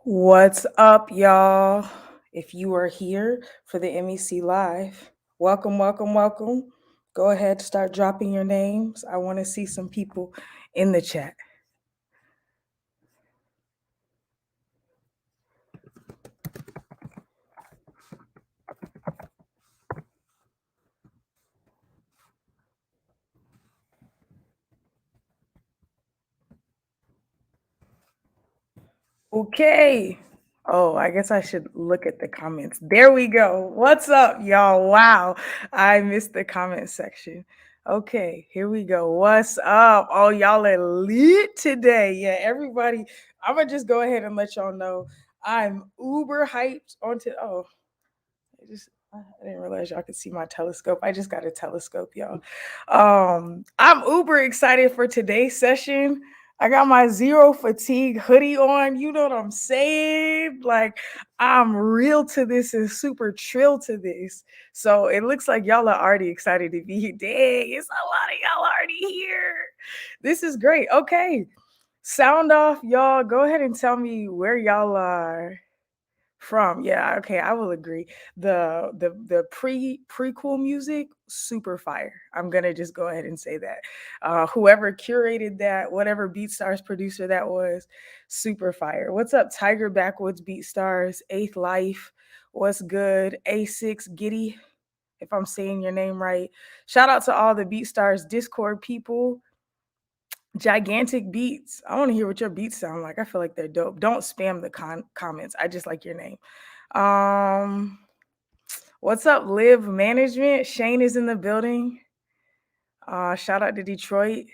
What's up, y'all? If you are here for the MEC Live, welcome, welcome, welcome. Go ahead, start dropping your names. I want to see some people in the chat. Okay. Oh, I guess I should look at the comments. There we go. What's up, y'all? Wow. I missed the comment section. Okay, here we go. What's up? Oh, y'all are lit today. Yeah, everybody. I'm gonna just go ahead and let y'all know I'm uber hyped onto I didn't realize y'all could see my telescope. I just got a telescope, y'all. I'm uber excited for today's session. I got my zero fatigue hoodie on. You know what I'm saying? Like, I'm real to this and super trill to this. So it looks like y'all are already excited to be here. Dang, it's a lot of y'all already here. This is great. Okay. Sound off, y'all. Go ahead and tell me where y'all are from. Yeah, okay, I will agree. The prequel music, super fire. I'm gonna just go ahead and say that. Whoever curated that, whatever BeatStars producer that was, super fire. What's up, Tiger Backwoods BeatStars, Eighth Life? What's good? A6 Giddy, if I'm saying your name right. Shout out to all the BeatStars Discord people. Gigantic beats. I want to hear what your beats sound like. I feel like they're dope. Don't spam the comments. I just like your name. Um, what's up, Live Management? Shane is in the building. Shout out to Detroit.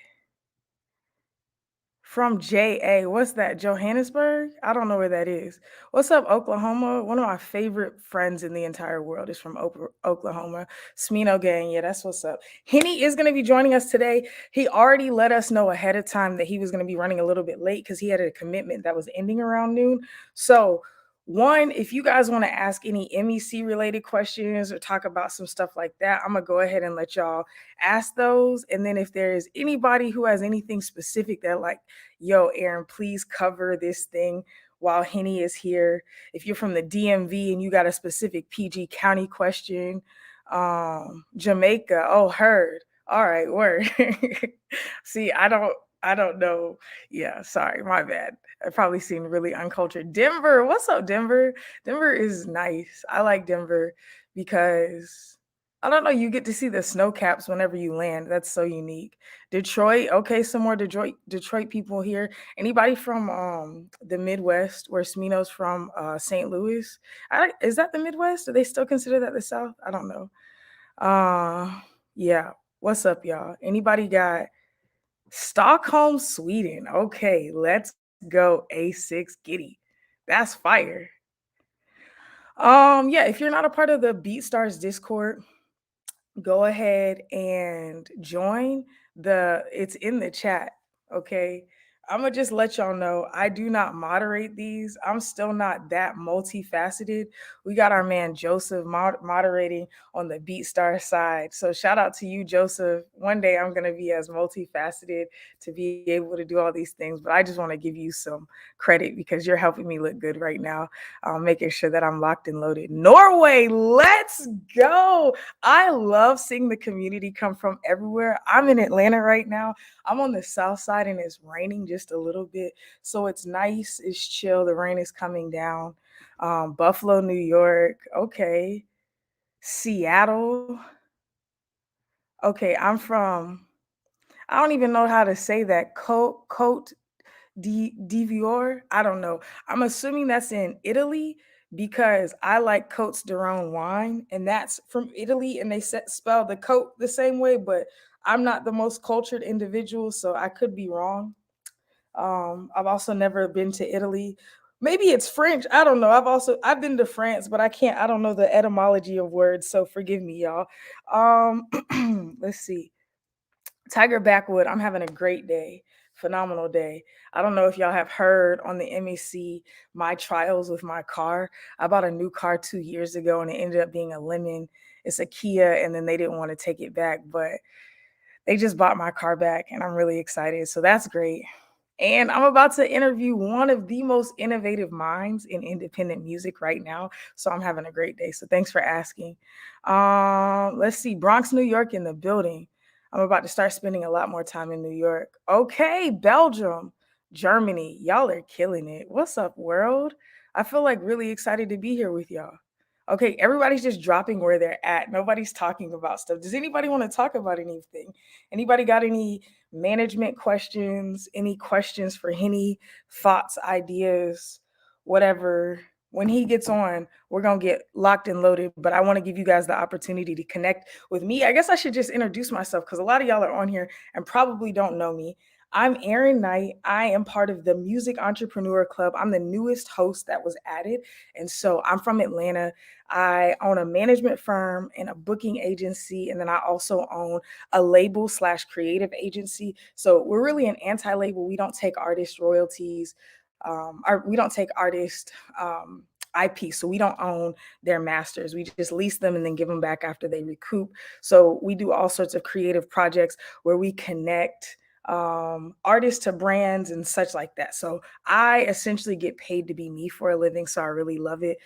From JA. What's that? Johannesburg? I don't know where that is. What's up, Oklahoma? One of my favorite friends in the entire world is from Oklahoma. Smino Gang. Yeah, that's what's up. Henny is going to be joining us today. He already let us know ahead of time that he was going to be running a little bit late because he had a commitment that was ending around noon. So, one, if you guys want to ask any MEC related questions or talk about some stuff like that, I'm going to go ahead and let y'all ask those. And then if there's anybody who has anything specific that like, yo, Aaron, please cover this thing while Henny is here. If you're from the DMV and you got a specific PG County question, Jamaica, oh, heard. All right, word. See, I don't know. Yeah, sorry, my bad. I probably seem really uncultured. Denver, what's up, Denver? Denver is nice. I like Denver because I don't know, you get to see the snow caps whenever you land. That's so unique. Detroit, okay, some more Detroit people here. Anybody from the Midwest where Smino's from St. Louis? Is that the Midwest? Do they still consider that the South? I don't know. Yeah. What's up, y'all? Anybody got Stockholm, Sweden? Okay, let's go A6 Giddy. That's fire. Yeah, if you're not a part of the BeatStars Discord, go ahead and join it's in the chat. Okay, I'm gonna just let y'all know I do not moderate these. I'm still not that multifaceted. We got our man Joseph moderating on the BeatStar side, so shout out to you, Joseph. One day I'm gonna be as multifaceted to be able to do all these things, but I just want to give you some credit because you're helping me look good right now, making sure that I'm locked and loaded. Norway, let's go. I love seeing the community come from everywhere. I'm in Atlanta right now. I'm on the south side and it's raining just a little bit. So it's nice, it's chill. The rain is coming down. Buffalo, New York. Okay. Seattle. Okay, I don't even know how to say that. Cote d'Ivoire. I don't know. I'm assuming that's in Italy because I like Cotes de Rhone wine, and that's from Italy, and they spell the Cote the same way, but I'm not the most cultured individual, so I could be wrong. I've also never been to Italy. Maybe it's French. I don't know. I've been to France, but I don't know the etymology of words, so forgive me, y'all. Let's see. Tiger Backwood, I'm having a great day, phenomenal day. I don't know if y'all have heard on the MEC my trials with my car. I bought a new car 2 years ago and it ended up being a lemon. It's a Kia, and then they didn't want to take it back, but they just bought my car back and I'm really excited. So that's great. And I'm about to interview one of the most innovative minds in independent music right now. So I'm having a great day. So thanks for asking. Let's see, Bronx, New York in the building. I'm about to start spending a lot more time in New York. Okay, Belgium, Germany. Y'all are killing it. What's up, world? I feel like really excited to be here with y'all. Okay, everybody's just dropping where they're at. Nobody's talking about stuff. Does anybody want to talk about anything? Anybody got any management questions? Any questions for Henny? Thoughts, ideas, whatever? When he gets on, we're going to get locked and loaded, but I want to give you guys the opportunity to connect with me. I guess I should just introduce myself because a lot of y'all are on here and probably don't know me. I'm Erin Knight. I am part of the Music Entrepreneur Club. I'm the newest host that was added. And so I'm from Atlanta. I own a management firm and a booking agency. And then I also own a label slash creative agency. So we're really an anti-label. We don't take artist royalties. Or we don't take artist IP. So we don't own their masters. We just lease them and then give them back after they recoup. So we do all sorts of creative projects where we connect artists to brands and such like that. So I essentially get paid to be me for a living. So I really love it.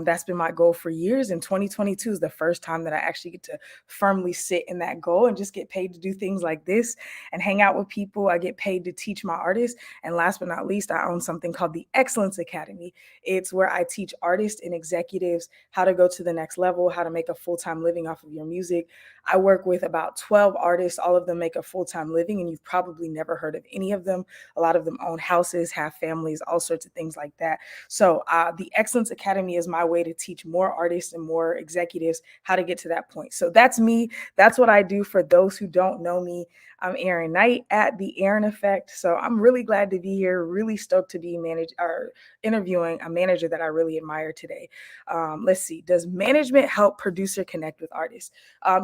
That's been my goal for years. And 2022 is the first time that I actually get to firmly sit in that goal and just get paid to do things like this and hang out with people. I get paid to teach my artists. And last but not least, I own something called the Excellence Academy. It's where I teach artists and executives how to go to the next level, how to make a full-time living off of your music. I work with about 12 artists. All of them make a full-time living, and you've probably never heard of any of them. A lot of them own houses, have families, all sorts of things like that. So the Excellence Academy is my way to teach more artists and more executives how to get to that point. So that's me. That's what I do. For those who don't know me, I'm Erin Knight at The Erin Effect. So I'm really glad to be here, really stoked to be interviewing a manager that I really admire today. Let's see. Does management help producer connect with artists?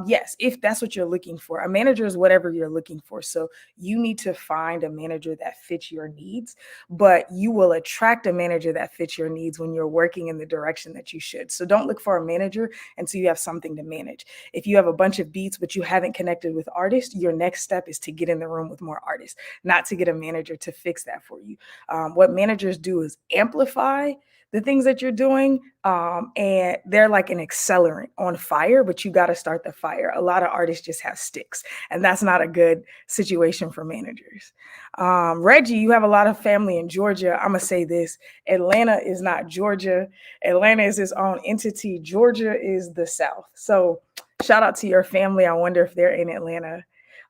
Yes, if that's what you're looking for. A manager is whatever you're looking for. So you need to find a manager that fits your needs, but you will attract a manager that fits your needs when you're working in the direction that you should. So don't look for a manager until you have something to manage. If you have a bunch of beats, but you haven't connected with artists, your next step is to get in the room with more artists, not to get a manager to fix that for you. What managers do is amplify the things that you're doing, and they're like an accelerant on fire, but you got to start the fire. A lot of artists just have sticks, and that's not a good situation for managers. Reggie, you have a lot of family in Georgia. I'm gonna say this: Atlanta is not Georgia. Atlanta is its own entity. Georgia is the South. So shout out to your family. I wonder if they're in Atlanta.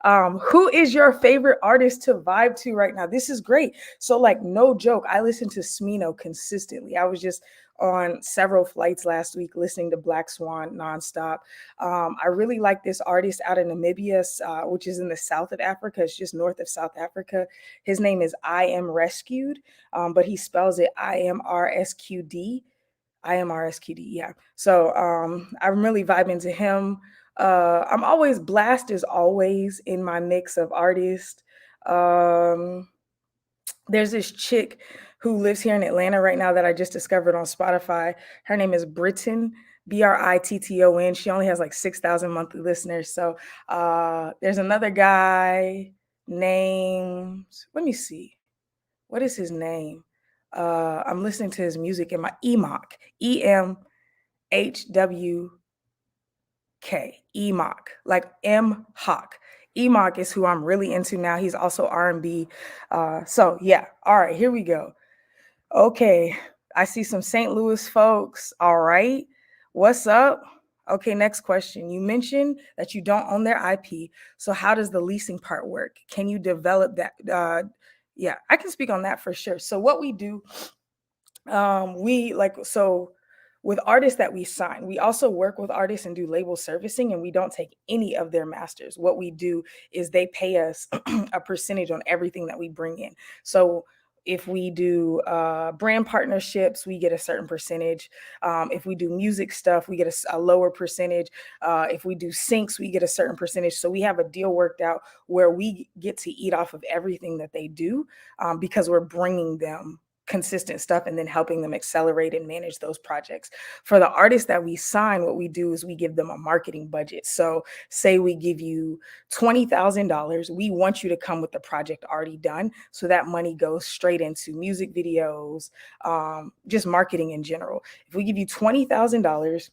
Who is your favorite artist to vibe to right now? This is great. So, like, no joke, I listen to Smino consistently. I was just on several flights last week listening to Black Swan nonstop. I really like this artist out of Namibia, which is in the south of Africa. It's just north of South Africa. His name is I Am Rescued, but he spells it IMRSQD. IMRSQD, yeah. So I'm really vibing to him. I'm always Blast is always in my mix of artists. Um, there's this chick who lives here in Atlanta right now that I just discovered on Spotify. Her name is Britton, Britton. She only has like 6,000 monthly listeners. So there's another guy named, let me see, what is his name? I'm listening to his music in my EMOC, EMHWK, EMOC, like M Hawk. EMOC is who I'm really into now. He's also R&B. So yeah, all right, here we go. Okay, I see some St. Louis folks. All right, what's up? Okay, next question. You mentioned that you don't own their IP. So how does the leasing part work? Can you develop that? Yeah, I can speak on that for sure. So what we do, so with artists that we sign, we also work with artists and do label servicing, and we don't take any of their masters. What we do is they pay us a percentage on everything that we bring in. So if we do brand partnerships, we get a certain percentage. If we do music stuff, we get a lower percentage. If we do syncs, we get a certain percentage. So we have a deal worked out where we get to eat off of everything that they do, because we're bringing them consistent stuff and then helping them accelerate and manage those projects. For the artists that we sign, what we do is we give them a marketing budget. So say we give you $20,000, we want you to come with the project already done. So that money goes straight into music videos, just marketing in general. If we give you $20,000,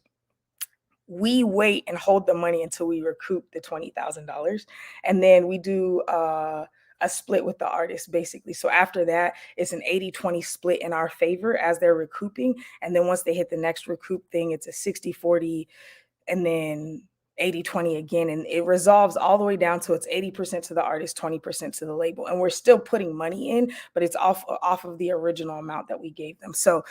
we wait and hold the money until we recoup the $20,000. And then we do a split with the artist, basically. So after that, it's an 80-20 split in our favor as they're recouping. And then once they hit the next recoup thing, it's a 60-40, and then 80-20 again. And it resolves all the way down to it's 80% to the artist, 20% to the label. And we're still putting money in, but it's off of the original amount that we gave them. So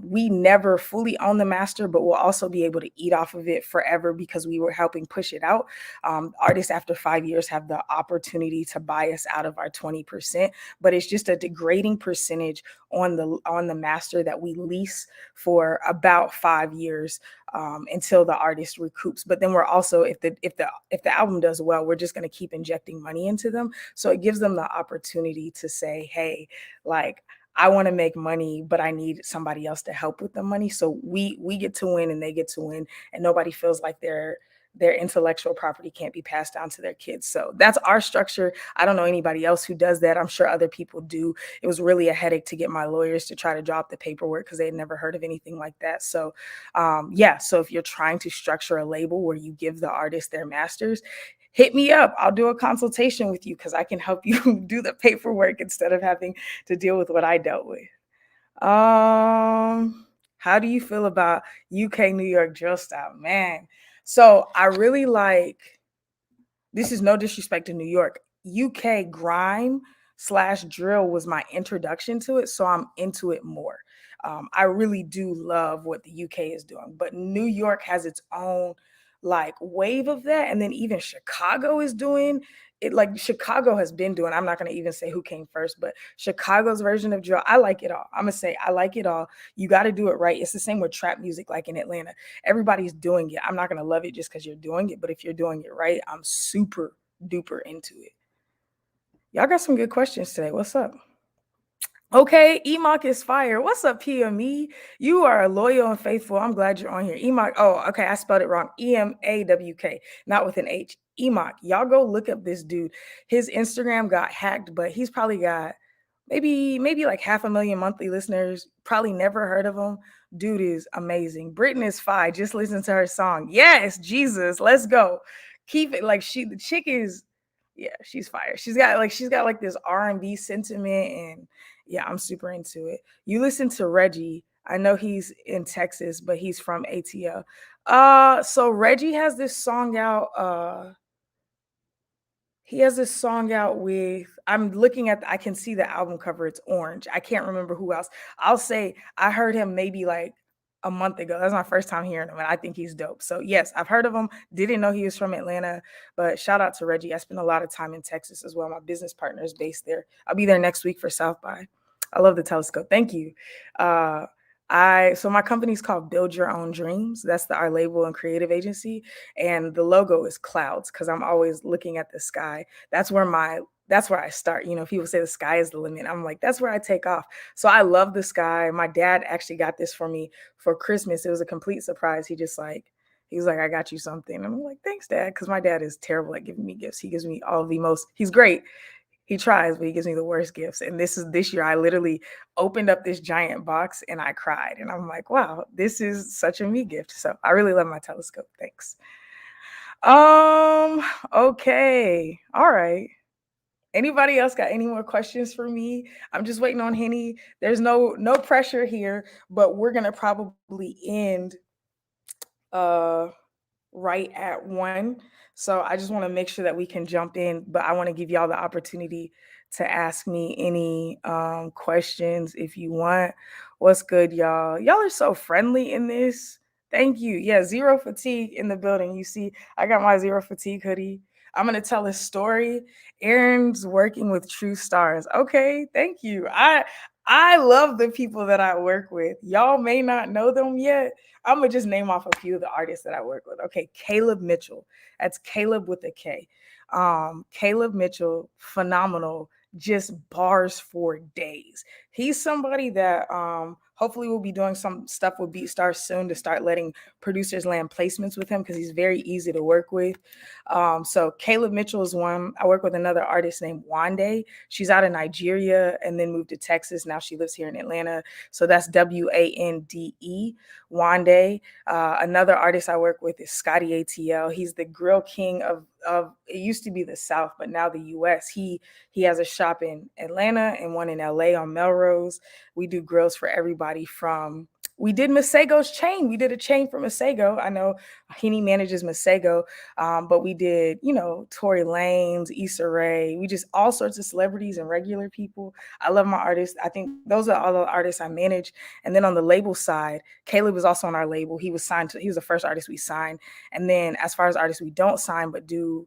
we never fully own the master, but we'll also be able to eat off of it forever because we were helping push it out. Artists after 5 years have the opportunity to buy us out of our 20%, but it's just a degrading percentage on the master that we lease for about 5 years until the artist recoups. But then we're also, if the album does well, we're just going to keep injecting money into them. So it gives them the opportunity to say, hey, like, I want to make money, but I need somebody else to help with the money. So we get to win and they get to win, and nobody feels like their intellectual property can't be passed down to their kids. So that's our structure. I don't know anybody else who does that. I'm sure other people do. It was really a headache to get my lawyers to try to drop the paperwork because they had never heard of anything like that. So yeah, so if you're trying to structure a label where you give the artist their masters, hit me up. I'll do a consultation with you because I can help you do the paperwork instead of having to deal with what I dealt with. How do you feel about UK, New York drill style? Man, so I really like, this is no disrespect to New York, UK grime slash drill was my introduction to it, so I'm into it more. I really do love what the UK is doing, but New York has its own like wave of that, and then even Chicago is doing it. Like Chicago has been doing, I'm not going to even say who came first, but Chicago's version of drill, I like it all. I'm gonna say I like it all. You got to do it right. It's the same with trap music, like in Atlanta. Everybody's doing it. I'm not going to love it just because you're doing it, but if you're doing it right, I'm super duper into it. Y'all got some good questions today. What's up? Okay, EMOC is fire. What's up, PME? You are loyal and faithful. I'm glad you're on here. EMOC. Oh, okay, I spelled it wrong. EMAWK, not with an H. EMOC. Y'all go look up this dude. His Instagram got hacked, but he's probably got maybe like 500,000 monthly listeners. Probably never heard of him. Dude is amazing. Britain is fire. Just listen to her song. Yes, Jesus, let's go. Keep it like the chick is, yeah, she's fire. She's got like this R&B sentiment, and yeah, I'm super into it. You listen to Reggie. I know he's in Texas, but he's from ATL. So Reggie has this song out. He has this song out with, I'm looking at, I can see the album cover. It's orange. I can't remember who else. I'll say I heard him maybe like a month ago. That's my first time hearing him, and I think he's dope. So yes, I've heard of him. Didn't know he was from Atlanta, but shout out to Reggie. I spend a lot of time in Texas as well. My business partner is based there. I'll be there next week for South by. I love the telescope. Thank you. So my company's called Build Your Own Dreams. That's our label and creative agency. And the logo is clouds because I'm always looking at the sky. That's where I start. You know, people say the sky is the limit. I'm like, that's where I take off. So I love the sky. My dad actually got this for me for Christmas. It was a complete surprise. He was like, I got you something. And I'm like, thanks, Dad. Because my dad is terrible at giving me gifts. He gives me he's great. He tries, but he gives me the worst gifts. And this year, I literally opened up this giant box and I cried. And I'm like, wow, this is such a me gift. So I really love my telescope. Thanks. Okay. All right. Anybody else got any more questions for me? I'm just waiting on Henny. There's no pressure here, but we're gonna probably end right at 1. So I just want to make sure that we can jump in, but I want to give y'all the opportunity to ask me any questions if you want. What's good, y'all? Y'all are so friendly in this. Thank you. Yeah, zero fatigue in the building. You see, I got my zero fatigue hoodie. I'm going to tell a story. Aaron's working with True Stars. Okay, thank you. I love the people that I work with. Y'all may not know them yet. I'm gonna just name off a few of the artists that I work with. Okay, Caleb Mitchell. That's Caleb with a K. Caleb Mitchell, phenomenal. just bars for days. He's somebody that hopefully we'll be doing some stuff with BeatStars soon to start letting producers land placements with him because he's very easy to work with. So Caleb Mitchell is one. I work with another artist named Wande. She's out of Nigeria and then moved to Texas. Now she lives here in Atlanta. So that's Wande, Wande. Another artist I work with is Scotty ATL. He's the grill king of it used to be the South, but now the US. He has a shop in Atlanta and one in LA on Melrose. We do grills for everybody from we did Masego's chain. We did a chain for Masego. I know Henny manages Masego, but we did, Tory Lanez, Issa Rae. We just all sorts of celebrities and regular people. I love my artists. I think those are all the artists I manage. And then on the label side, Caleb was also on our label. He was the first artist we signed. And then as far as artists we don't sign but do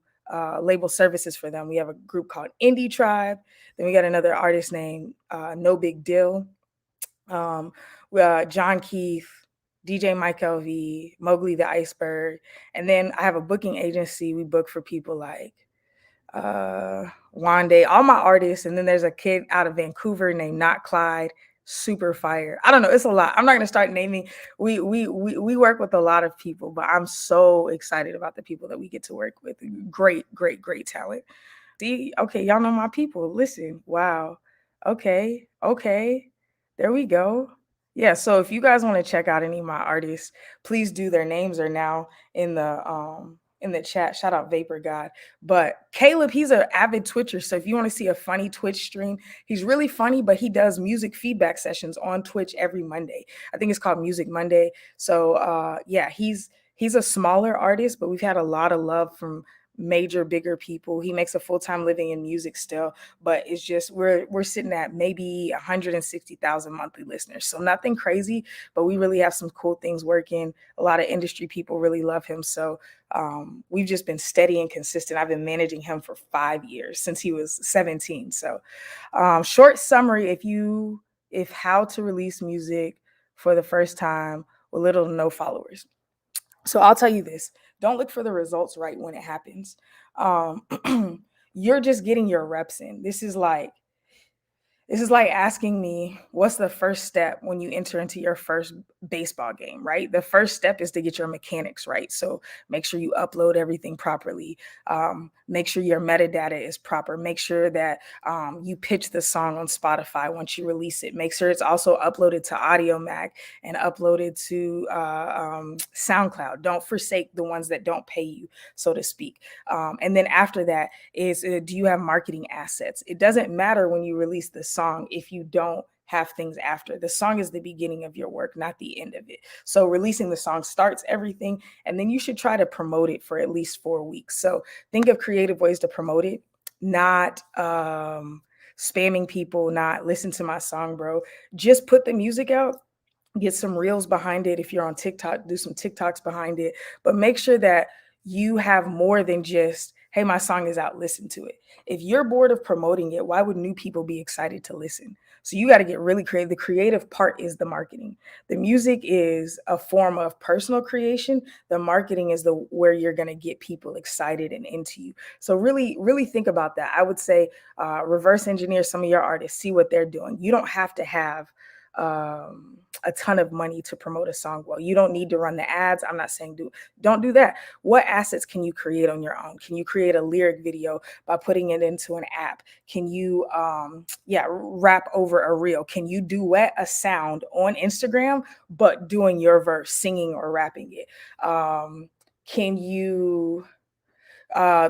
label services for them, we have a group called Indie Tribe. Then we got another artist named No Big Deal. John Keith, DJ Mike LV, Mowgli the Iceberg. And then I have a booking agency. We book for people like Wande, all my artists. And then there's a kid out of Vancouver named Not Clyde, super fire. I don't know, it's a lot. I'm not gonna start naming. We work with a lot of people, but I'm so excited about the people that we get to work with. Great talent. See, okay, y'all know my people. Listen, wow. Okay. There we go. Yeah, so if you guys want to check out any of my artists, please do. Their names are now in the chat. Shout out Vapor God. But Caleb, he's an avid Twitcher. So if you want to see a funny Twitch stream, he's really funny, but he does music feedback sessions on Twitch every Monday. I think it's called Music Monday. So yeah, he's a smaller artist, but we've had a lot of love from major bigger people. He makes a full-time living in music still, but it's just we're sitting at maybe 160,000 monthly listeners, so nothing crazy, but we really have some cool things working. A lot of industry people really love him, so we've just been steady and consistent. I've been managing him for 5 years, since he was 17. So short summary, if how to release music for the first time with little to no followers. So I'll tell you this, don't look for the results right when it happens. You're just getting your reps in. This is like asking me what's the first step when you enter into your first baseball game, right? The first step is to get your mechanics right. So make sure you upload everything properly. Make sure your metadata is proper. Make sure that you pitch the song on Spotify once you release it. Make sure it's also uploaded to Audio Mac and uploaded to SoundCloud. Don't forsake the ones that don't pay you, so to speak. And then after that is, do you have marketing assets? It doesn't matter when you release the song if you don't have things after. The song is the beginning of your work, not the end of it. So releasing the song starts everything, and then you should try to promote it for at least 4 weeks. So think of creative ways to promote it, not spamming people, not listen to my song, bro. Just put the music out, get some reels behind it. If you're on TikTok, do some TikToks behind it, but make sure that you have more than just, hey, my song is out, listen to it. If you're bored of promoting it, why would new people be excited to listen? So you got to get really creative. The creative part is the marketing. The music is a form of personal creation. The marketing is where you're going to get people excited and into you. So really think about that. I would say reverse engineer some of your artists, see what they're doing. You don't have to have a ton of money to promote a song well. You don't need to run the ads. I'm not saying don't do that. What assets can you create on your own? Can you create a lyric video by putting it into an app? Can you rap over a reel? Can you duet a sound on Instagram but doing your verse, singing or rapping it? Can you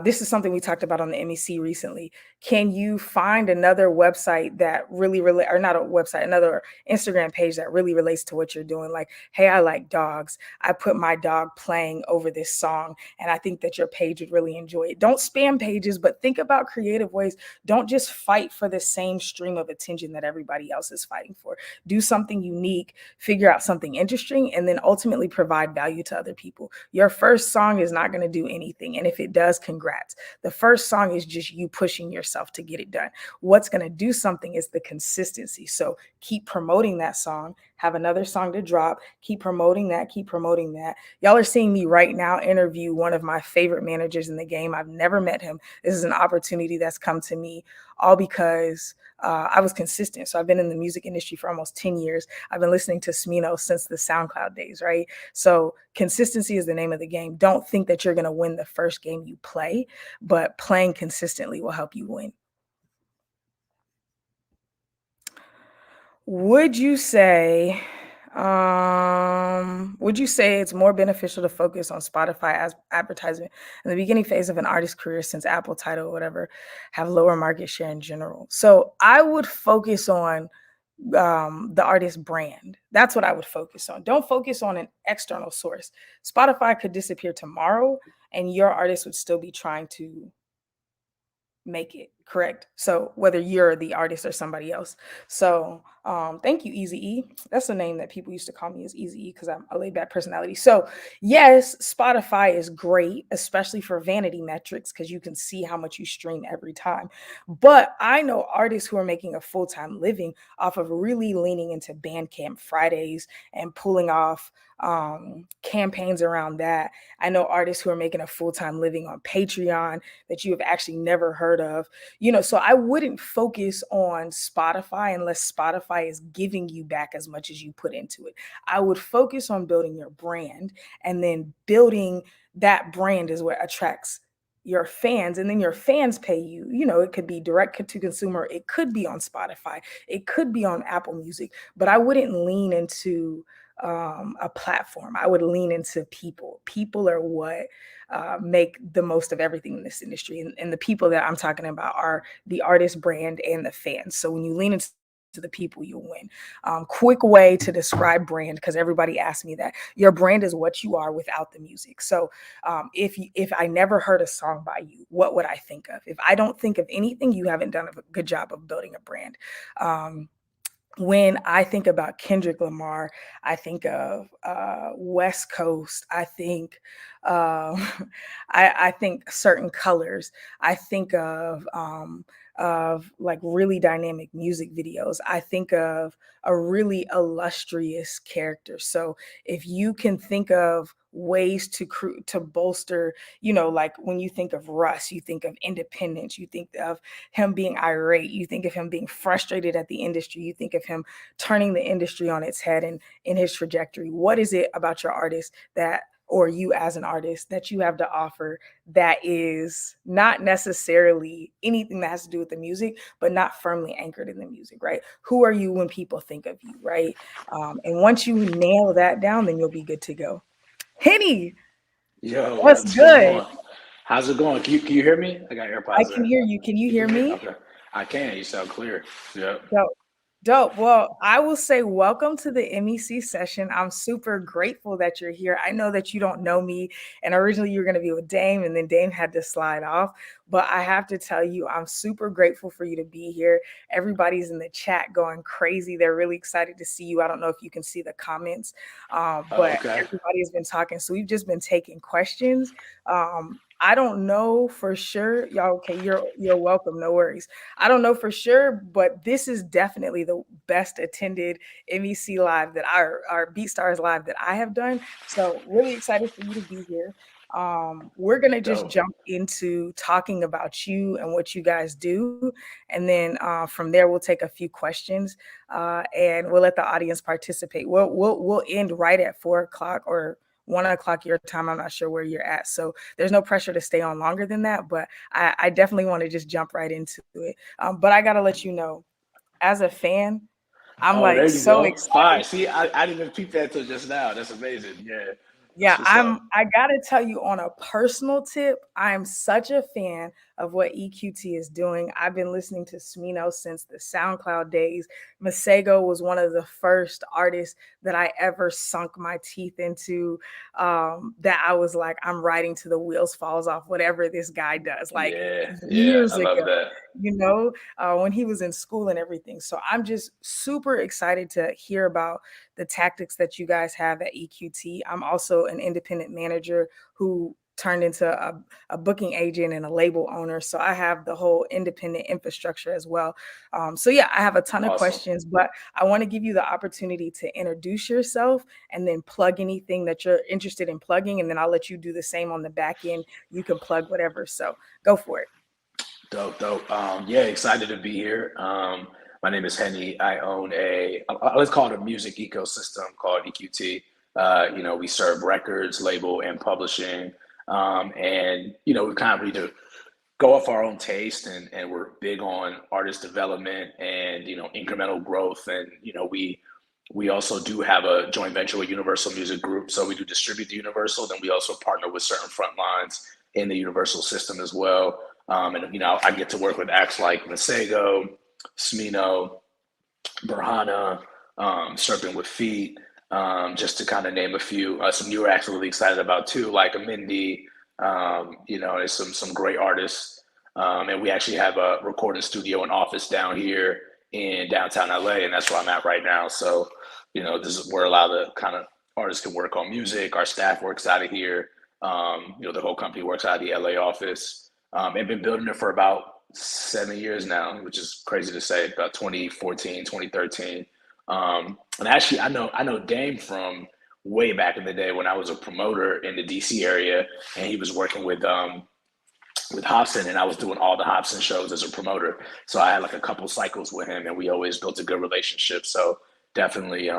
this is something we talked about on the MEC recently. Can you find another website that really or not a website, another Instagram page that really relates to what you're doing? Like, hey, I like dogs. I put my dog playing over this song, and I think that your page would really enjoy it. Don't spam pages, but think about creative ways. Don't just fight for the same stream of attention that everybody else is fighting for. Do something unique, figure out something interesting, and then ultimately provide value to other people. Your first song is not going to do anything, and if it does, congrats. The first song is just you pushing yourself to get it done. What's going to do something is the consistency. So keep promoting that song, have another song to drop, keep promoting that. Y'all are seeing me right now interview one of my favorite managers in the game. I've never met him. This is an opportunity that's come to me all because I was consistent. So I've been in the music industry for almost 10 years. I've been listening to Smino since the SoundCloud days, right? So consistency is the name of the game. Don't think that you're going to win the first game you play, but playing consistently will help you win. Would you say it's more beneficial to focus on Spotify as advertisement in the beginning phase of an artist's career since Apple, Tidal, whatever, have lower market share in general? So I would focus on the artist brand. That's what I would focus on. Don't focus on an external source. Spotify could disappear tomorrow and your artist would still be trying to make it, correct? So whether you're the artist or somebody else. So thank you, Easy E. That's the name that people used to call me, is Easy E, because I'm a laid back personality. So yes, Spotify is great, especially for vanity metrics, because you can see how much you stream every time. But I know artists who are making a full-time living off of really leaning into Bandcamp Fridays and pulling off campaigns around that. I know artists who are making a full-time living on Patreon that you have actually never heard of. So I wouldn't focus on Spotify unless Spotify is giving you back as much as you put into it. I would focus on building your brand, and then building that brand is what attracts your fans, and then your fans pay you. It could be direct to consumer, it could be on Spotify, it could be on Apple Music, but I wouldn't lean into a platform. I would lean into people. People are what make the most of everything in this industry. And the people that I'm talking about are the artist, brand, and the fans. So when you lean into the people, you'll win. Quick way to describe brand, because everybody asks me that. Your brand is what you are without the music. So if I never heard a song by you, what would I think of? If I don't think of anything, you haven't done a good job of building a brand. When I think about Kendrick Lamar, I think of West Coast. I think I think certain colors. I think of like really dynamic music videos. I think of a really illustrious character. So if you can think of ways to bolster, like when you think of Russ, you think of independence, you think of him being irate, you think of him being frustrated at the industry, you think of him turning the industry on its head and in his trajectory. What is it about your artist that, or you as an artist, that you have to offer that is not necessarily anything that has to do with the music, but not firmly anchored in the music, right? Who are you when people think of you, right? And once you nail that down, then you'll be good to go. Henny, Yo, what's what's going good? on? How's it going? Can you hear me? I got I AirPods can in. hear you. Can you You hear can hear? me? Okay. I can. You sound clear. Yep. Dope. Dope. Well, I will say welcome to the MEC session. I'm super grateful that you're here. I know that you don't know me, and originally you were going to be with Dame, and then Dame had to slide off. But I have to tell you, I'm super grateful for you to be here. Everybody's in the chat going crazy. They're really excited to see you. I don't know if you can see the comments, Oh, but okay. everybody has been talking. So we've just been taking questions. I don't know for sure. Y'all, okay, you're welcome. No worries. I don't know for sure, but this is definitely the best attended MEC live that our BeatStars live that I have done. So really excited for you to be here. We're gonna just Dope. jump into talking about you and what you guys do, and then from there we'll take a few questions and we'll let the audience participate. We'll end right at 4 o'clock or 1 o'clock your time. I'm not sure where you're at, so there's no pressure to stay on longer than that. But I definitely want to just jump right into it. But I gotta let you know, as a fan, I'm Oh, like there you so go. Fire. excited. See, I didn't even peep that till just now. That's amazing. Yeah. Yeah, That's what's up. I gotta tell you on a personal tip, I'm such a fan of what EQT is doing. I've been listening to Smino since the SoundCloud days. Masego was one of the first artists that I ever sunk my teeth into. That I was like, I'm riding to the wheels falls off, whatever this guy does, like Yeah. Yeah. I years love ago, that. when he was in school and everything. So I'm just super excited to hear about the tactics that you guys have at EQT. I'm also an independent manager who turned into a booking agent and a label owner. So I have the whole independent infrastructure as well. So yeah, I have a ton of Awesome. questions, but I want to give you the opportunity to introduce yourself and then plug anything that you're interested in plugging. And then I'll let you do the same on the back end. You can plug whatever. So go for it. Dope, dope. Yeah, excited to be here. My name is Henny. I own let's call it a music ecosystem called EQT. We serve records, label, and publishing. And, we kind of need to go off our own taste, and we're big on artist development and, incremental growth. And, we also do have a joint venture with Universal Music Group. So we do distribute the Universal, then we also partner with certain front lines in the Universal system as well. And I get to work with acts like Masego, Smino, Burhana, Serpent with Feet, just to kind of name a few. Some newer acts we're really excited about too, like Amindi. There's some great artists. And we actually have a recording studio and office down here in downtown LA, and that's where I'm at right now. So, this is where a lot of the kind of artists can work on music. Our staff works out of here. The whole company works out of the LA office. I've been building it for about 7 years now, which is crazy to say, about 2014, 2013. And actually, I know Dame from way back in the day when I was a promoter in the DC area, and he was working with Hobson, and I was doing all the Hobson shows as a promoter. So I had like a couple cycles with him, and we always built a good relationship. So definitely,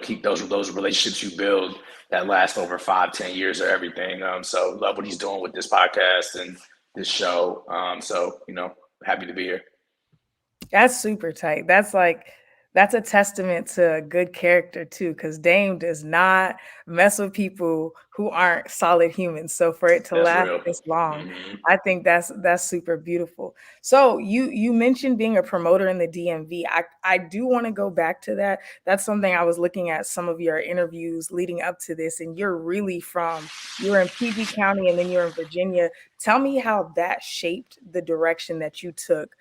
keep those relationships you build that last over 5, 10 years or everything. So love what he's doing with this podcast and this show. So happy to be here. That's super tight. That's a testament to good character too, because Dame does not mess with people who aren't solid humans. So for it to That's last real. this long, Hmm. I think that's super beautiful. So you mentioned being a promoter in the DMV. I do want to go back to that. That's something I was looking at some of your interviews leading up to this, and you're in PG County and then you're in Virginia. Tell me how that shaped the direction that you took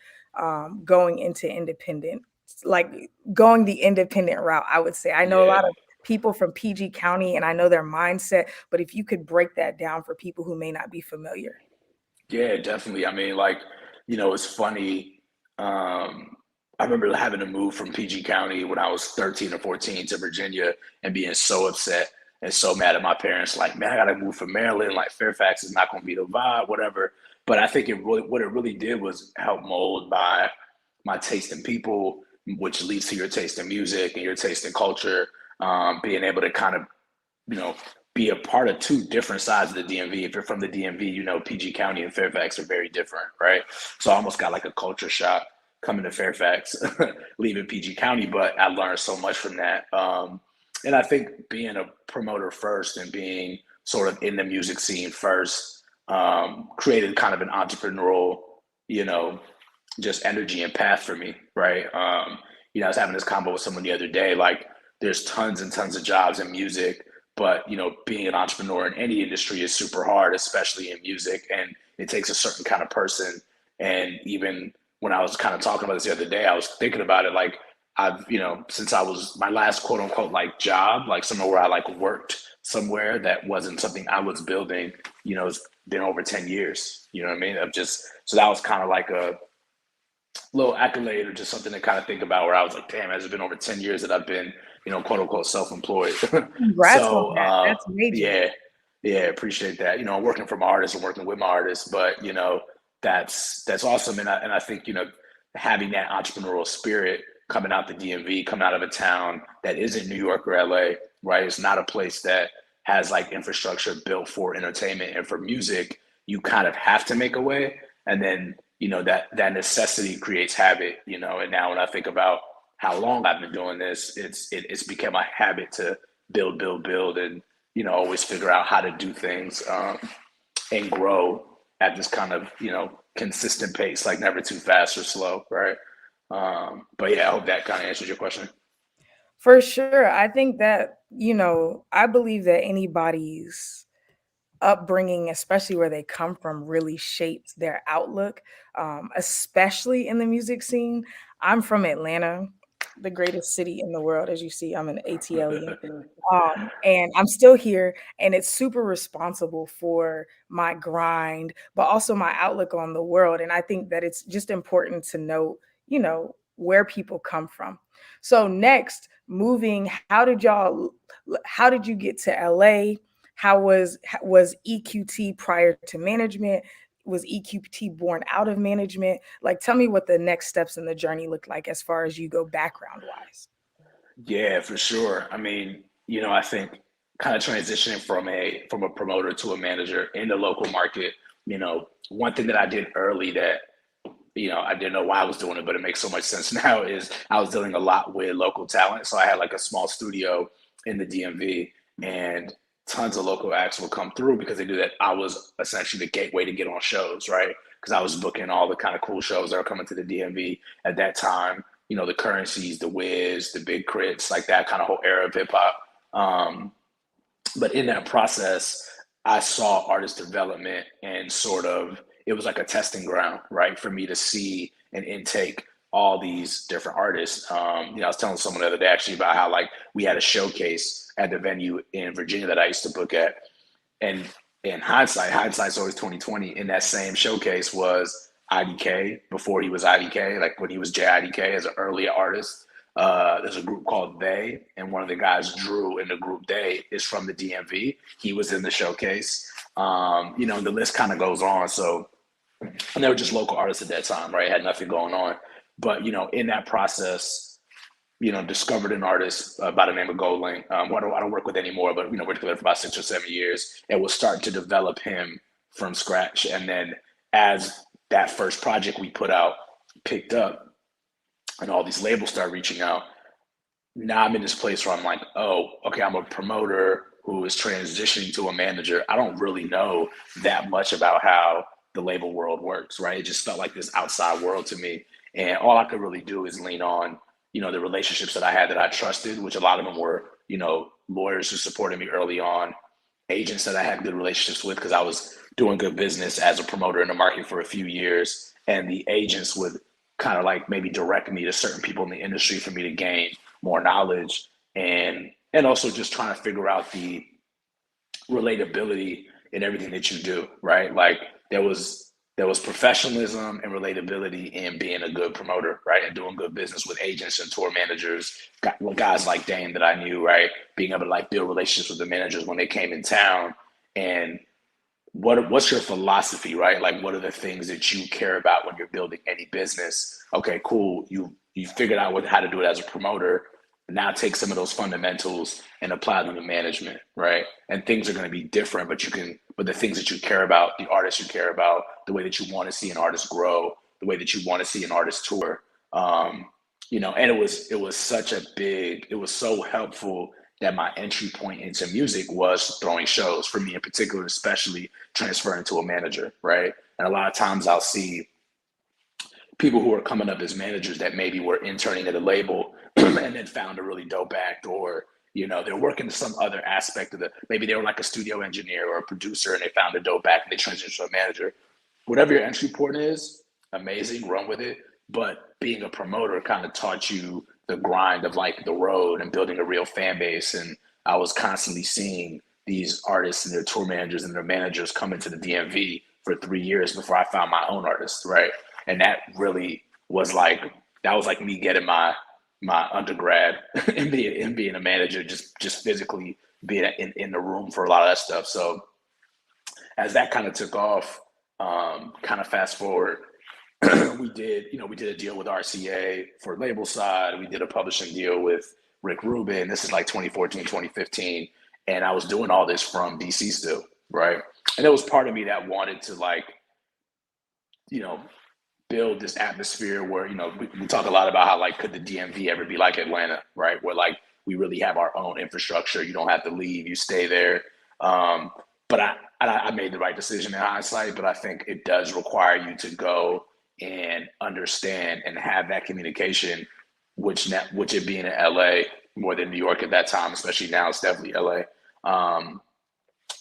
going into independent, like going the independent route, I would say. I know a Yeah. lot of people from PG County and I know their mindset, but if you could break that down for people who may not be familiar. Yeah, definitely. I mean, like, it's funny. Um, I remember having to move from PG County when I was 13 or 14 to Virginia and being so upset and so mad at my parents. Like, man, I gotta move from Maryland. Like, Fairfax is not gonna be the vibe, whatever. But I think what it really did was help mold my taste in people, which leads to your taste in music and your taste in culture. Being able to kind of you know, be a part of two different sides of the DMV. If you're from the DMV, PG County and Fairfax are very different, right? So I almost got like a culture shock coming to Fairfax, leaving PG County, but I learned so much from that. And I think being a promoter first and being sort of in the music scene first created kind of an entrepreneurial, you know, just energy and path for me, right? I was having this combo with someone the other day, like there's tons and tons of jobs in music, but being an entrepreneur in any industry is super hard, especially in music, and it takes a certain kind of person. And even when I was kind of talking about this the other day, I was thinking about it, like since I was my last quote unquote like job, like somewhere where I like worked somewhere that wasn't something I was building, it's been over 10 years, you know what I mean? Of just, so that was kind of like a little accolade or just something to kind of think about where I was like, damn, has it been over 10 years that I've been, quote unquote self-employed. Congrats on So that. That's major. yeah, appreciate that. I'm working for my artists and working with my artists, but that's awesome. And I think, having that entrepreneurial spirit coming out the DMV, coming out of a town that isn't New York or LA, right? It's not a place that has like infrastructure built for entertainment and for music. You kind of have to make a way. And then that necessity creates habit, and now when I think about how long I've been doing this, it's become a habit to build and always figure out how to do things and grow at this kind of consistent pace, like never too fast or slow, right? But yeah, I hope that kind of answers your question. For sure. I think that, I believe that anybody's upbringing, especially where they come from, really shapes their outlook, especially in the music scene. I'm from Atlanta, the greatest city in the world. As you see, I'm an ATLian. And I'm still here, and it's super responsible for my grind, but also my outlook on the world. And I think that it's just important to know, where people come from. So next, moving, how did you get to LA? How was EQT prior to management? was EQT born out of management? Like, tell me what the next steps in the journey look like as far as you go background wise. Yeah, for sure. I mean, I think kind of transitioning from a promoter to a manager in the local market, one thing that I did early that, I didn't know why I was doing it, but it makes so much sense now is I was dealing a lot with local talent. So I had like a small studio in the DMV, and tons of local acts would come through because they knew that I was essentially the gateway to get on shows, right? Because I was booking all the kind of cool shows that were coming to the DMV at that time. The Currencies, the Wiz, the Big Crits, like that kind of whole era of hip hop. But in that process, I saw artist development and sort of it was like a testing ground, right, for me to see and intake all these different artists. I was telling someone the other day actually about how like we had a showcase at the venue in Virginia that I used to book at, and in hindsight's always 2020. In that same showcase was IDK before he was IDK, like when he was JIDK as an early artist. There's a group called They, and one of the guys, Drew, in the group They, is from the DMV. He was in the showcase. The list kind of goes on. So, and they were just local artists at that time, right? Had nothing going on. But, in that process, discovered an artist by the name of Goldling, who I don't work with anymore, but, worked together for about 6 or 7 years, and was starting to develop him from scratch. And then as that first project we put out picked up, and all these labels start reaching out, now I'm in this place where I'm like, oh, okay, I'm a promoter who is transitioning to a manager. I don't really know that much about how the label world works, right? It just felt like this outside world to me. And all I could really do is lean on, the relationships that I had that I trusted, which a lot of them were, lawyers who supported me early on, agents that I had good relationships with because I was doing good business as a promoter in the market for a few years. And the agents would kind of like maybe direct me to certain people in the industry for me to gain more knowledge, and also just trying to figure out the relatability in everything that you do, right? Like there was professionalism and relatability in being a good promoter, right? And doing good business with agents and tour managers, guys like Dane that I knew, right? Being able to like build relationships with the managers when they came in town. And what's your philosophy, right? Like, what are the things that you care about when you're building any business? Okay, cool. You figured out how to do it as a promoter. Now take some of those fundamentals and apply them to management, right? And things are going to be different, but the things that you care about, the artists you care about, the way that you want to see an artist grow, the way that you want to see an artist tour, and it was so helpful that my entry point into music was throwing shows for me in particular, especially transferring to a manager, right? And a lot of times I'll see people who are coming up as managers that maybe were interning at a label and then found a really dope act, or they're working some other aspect of maybe they were like a studio engineer or a producer and they found a dope act and they transitioned to a manager. Whatever your entry point is, amazing, run with it. But being a promoter kind of taught you the grind of like the road and building a real fan base. And I was constantly seeing these artists and their tour managers and their managers come into the DMV for 3 years before I found my own artist, right? And that really was like me getting my undergrad and being a manager, just physically being in the room for a lot of that stuff. So as that kind of took off, kind of fast forward, we did a deal with RCA for label side. We did a publishing deal with Rick Rubin. This is like 2014, 2015. And I was doing all this from DC still, right? And there was part of me that wanted to like, build this atmosphere where, we talk a lot about how like, could the DMV ever be like Atlanta, right? Where like, we really have our own infrastructure. You don't have to leave, you stay there. But I made the right decision in hindsight, but I think it does require you to go and understand and have that communication, which it being in LA more than New York at that time, especially now it's definitely LA.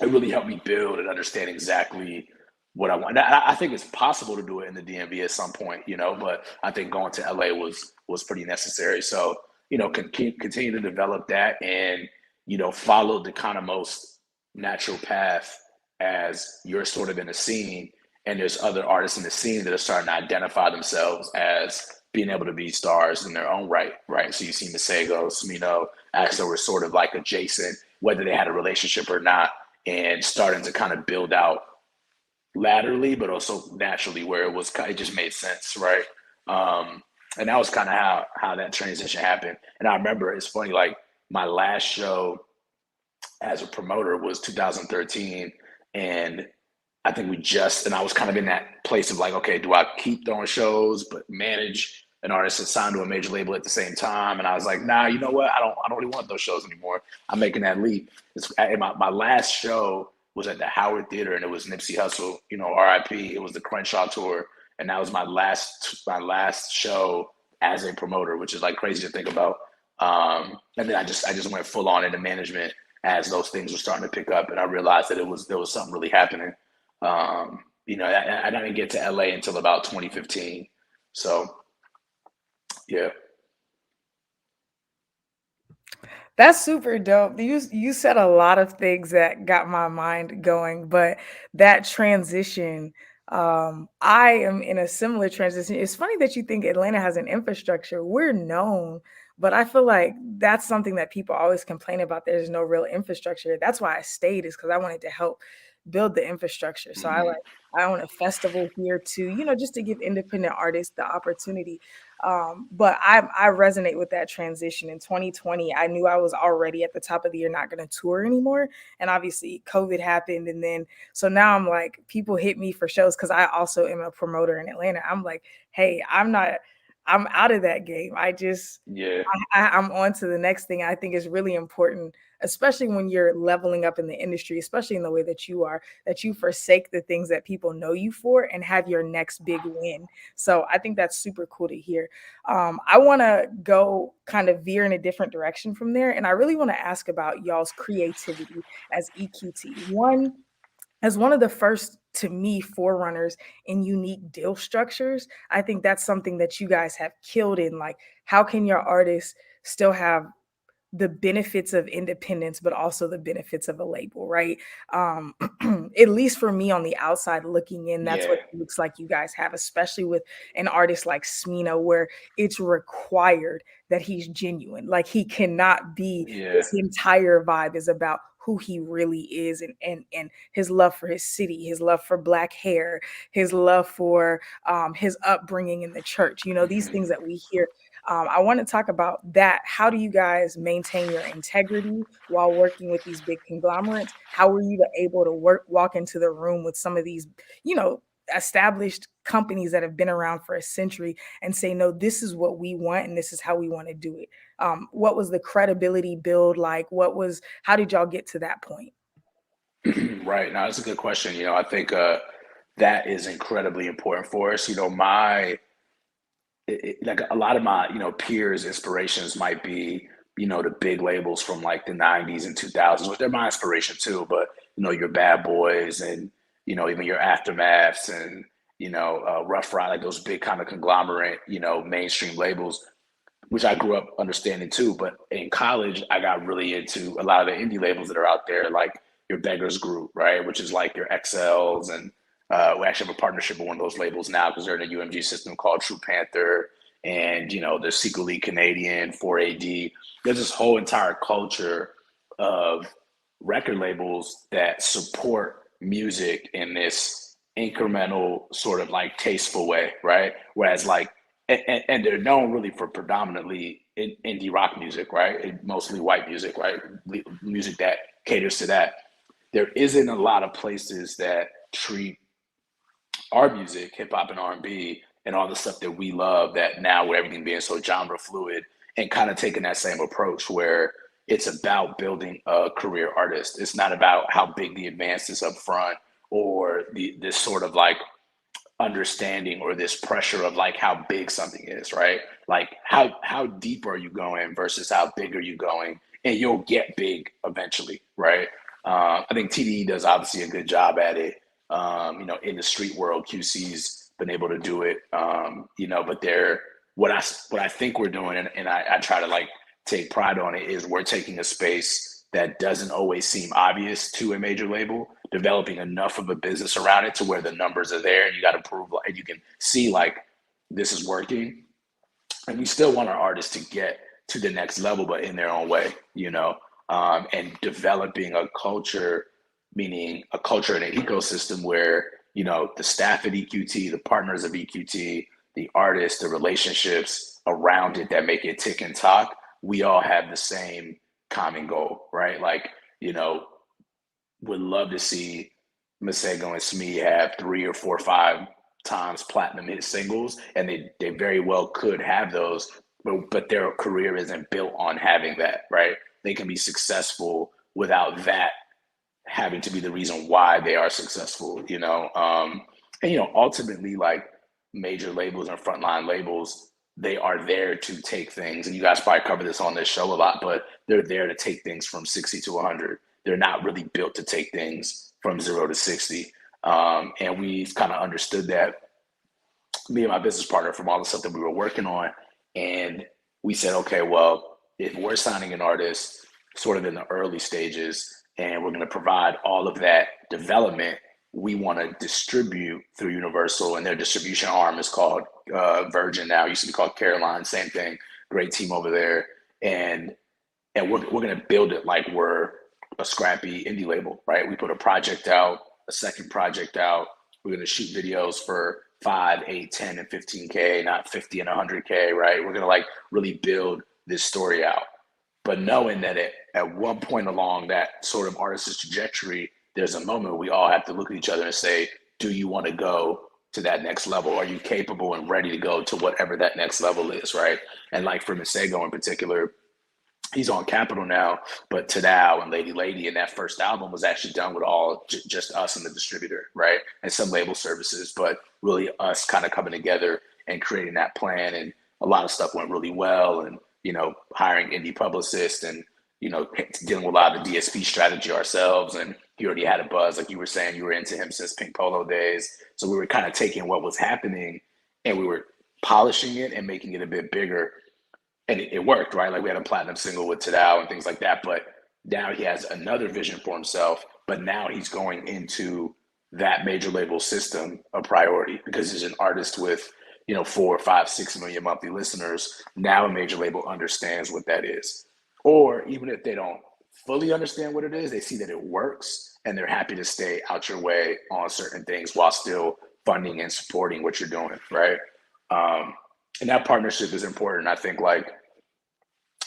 It really helped me build and understand exactly what I want. I think it's possible to do it in the DMV at some point, but I think going to LA was pretty necessary. So, continue to develop that and, follow the kind of most natural path as you're sort of in a scene and there's other artists in the scene that are starting to identify themselves as being able to be stars in their own right? So you see Masego, Smino, acts that were sort of like adjacent, whether they had a relationship or not, and starting to kind of build out laterally, but also naturally, where it just made sense, right? Um, and that was kind of how that transition happened. And I remember it's funny, like my last show as a promoter was 2013, and I think and I was kind of in that place of like, okay, do I keep throwing shows but manage an artist that's signed to a major label at the same time? And I was like, nah, you know what? I don't really want those shows anymore. I'm making that leap. My last show was at the Howard Theater, and it was Nipsey Hussle, R.I.P. It was the Crenshaw tour, and that was my last show as a promoter, which is like crazy to think about. And then I just went full on into management as those things were starting to pick up, and I realized that there was something really happening. I didn't get to LA until about 2015. So, yeah. That's super dope. You said a lot of things that got my mind going, but that transition, I am in a similar transition. It's funny that you think Atlanta has an infrastructure. We're known, but I feel like that's something that people always complain about. There's no real infrastructure. That's why I stayed, is because I wanted to help build the infrastructure. So Hmm. I own a festival here too, just to give independent artists the opportunity. But I resonate with that transition. In 2020, I knew I was already at the top of the year not going to tour anymore, and obviously COVID happened, and then so now I'm like, people hit me for shows because I also am a promoter in Atlanta. I'm like, hey, I'm out of that game. Yeah. I'm on to the next thing. I think is really important, especially when you're leveling up in the industry, especially in the way that you are, that you forsake the things that people know you for and have your next big win. So I think that's super cool to hear. I want to go kind of veer in a different direction from there. And I really want to ask about y'all's creativity as EQT. As one of the first, to me, forerunners in unique deal structures, I think that's something that you guys have killed in. Like, how can your artists still have the benefits of independence, but also the benefits of a label, right? Um, at least for me on the outside looking in, that's Yeah. what it looks like you guys have, especially with an artist like Smino, where it's required that he's genuine. Like, he cannot be, Yeah. his entire vibe is about who he really is, and his love for his city, his love for black hair, his love for his upbringing in the church. These Hmm. things that we hear. I want to talk about that. How do you guys maintain your integrity while working with these big conglomerates? How were you able to walk into the room with some of these, you know, established companies that have been around for a century and say, no, this is what we want and this is how we want to do it? What was the credibility build like? How did y'all get to that point? Right. Now, that's a good question. I think that is incredibly important for us. Like a lot of my peers inspirations might be the big labels from like the 90s and 2000s, which they're my inspiration too, but your Bad Boys and even your Aftermaths and Rough Ride, like those big kind of conglomerate mainstream labels, which I grew up understanding too. But in college I got really into a lot of the indie labels that are out there, like your Beggars Group, right, which is like your XLs. And we actually have a partnership with one of those labels now because they're in a UMG system called True Panther. And there's secretly Canadian 4AD. There's this whole entire culture of record labels that support music in this incremental sort of like tasteful way, right? Whereas like, and they're known really for predominantly indie rock music, right? And mostly white music, right? Music that caters to that. There isn't a lot of places that treat our music, hip hop and R&B, and all the stuff that we love, that now with everything being so genre fluid, and kind of taking that same approach where it's about building a career artist. It's not about how big the advance is up front, or this sort of like understanding or this pressure of like how big something is, right? Like how deep are you going versus how big are you going, and you'll get big eventually, right? I think TDE does obviously a good job at it. In the street world, QC's been able to do it. But what I think we're doing, and I try to like take pride on it, is we're taking a space that doesn't always seem obvious to a major label, developing enough of a business around it to where the numbers are there and you got to prove, and you can see like this is working. And we still want our artists to get to the next level, but in their own way, and developing a culture, meaning a culture and an ecosystem where you know, the staff at EQT, the partners of EQT, the artists, the relationships around it that make it tick and talk, we all have the same common goal, right? Like, you know, would love to see Masego and Smee have 3 or 4 or 5 times platinum hit singles, and they very well could have those, but their career isn't built on having that, right? They can be successful without that having to be the reason why they are successful, you know? And, you know, ultimately, like major labels and frontline labels, they are there to take things, and you guys probably cover this on this show a lot, but they're there to take things from 60 to 100. They're not really built to take things from 0 to 60. And we've kind of understood that, me and my business partner, from all the stuff that we were working on. And we said, okay, well, if we're signing an artist sort of in the early stages and we're going to provide all of that development, we want to distribute through Universal, and their distribution arm is called Virgin now. It used to be called Caroline, same thing. Great team over there. And we're going to build it like we're a scrappy indie label, right? We put a project out, a second project out. We're going to shoot videos for 5, 8, 10, and 15K, not 50 and 100K, right? We're going to like really build this story out. But knowing that at one point along that sort of artist's trajectory, there's a moment where we all have to look at each other and say, do you want to go to that next level? Are you capable and ready to go to whatever that next level is, right? And like for Masego in particular, he's on Capitol now, but Tadao and Lady and that first album was actually done with all just us and the distributor, right? And some label services, but really us kind of coming together and creating that plan. And a lot of stuff went really well, and, you know, hiring indie publicists and, you know, dealing with a lot of the DSP strategy ourselves. And he already had a buzz, like you were saying, you were into him since Pink Polo days. So we were kind of taking what was happening and we were polishing it and making it a bit bigger. And it worked, right? Like we had a platinum single with Tadao and things like that. But now he has another vision for himself. But now he's going into that major label system a priority, because he's an artist with, you know, 4, 5, 6 million monthly listeners. Now a major label understands what that is. Or even if they don't fully understand what it is, they see that it works and they're happy to stay out your way on certain things while still funding and supporting what you're doing, right? And that partnership is important. I think like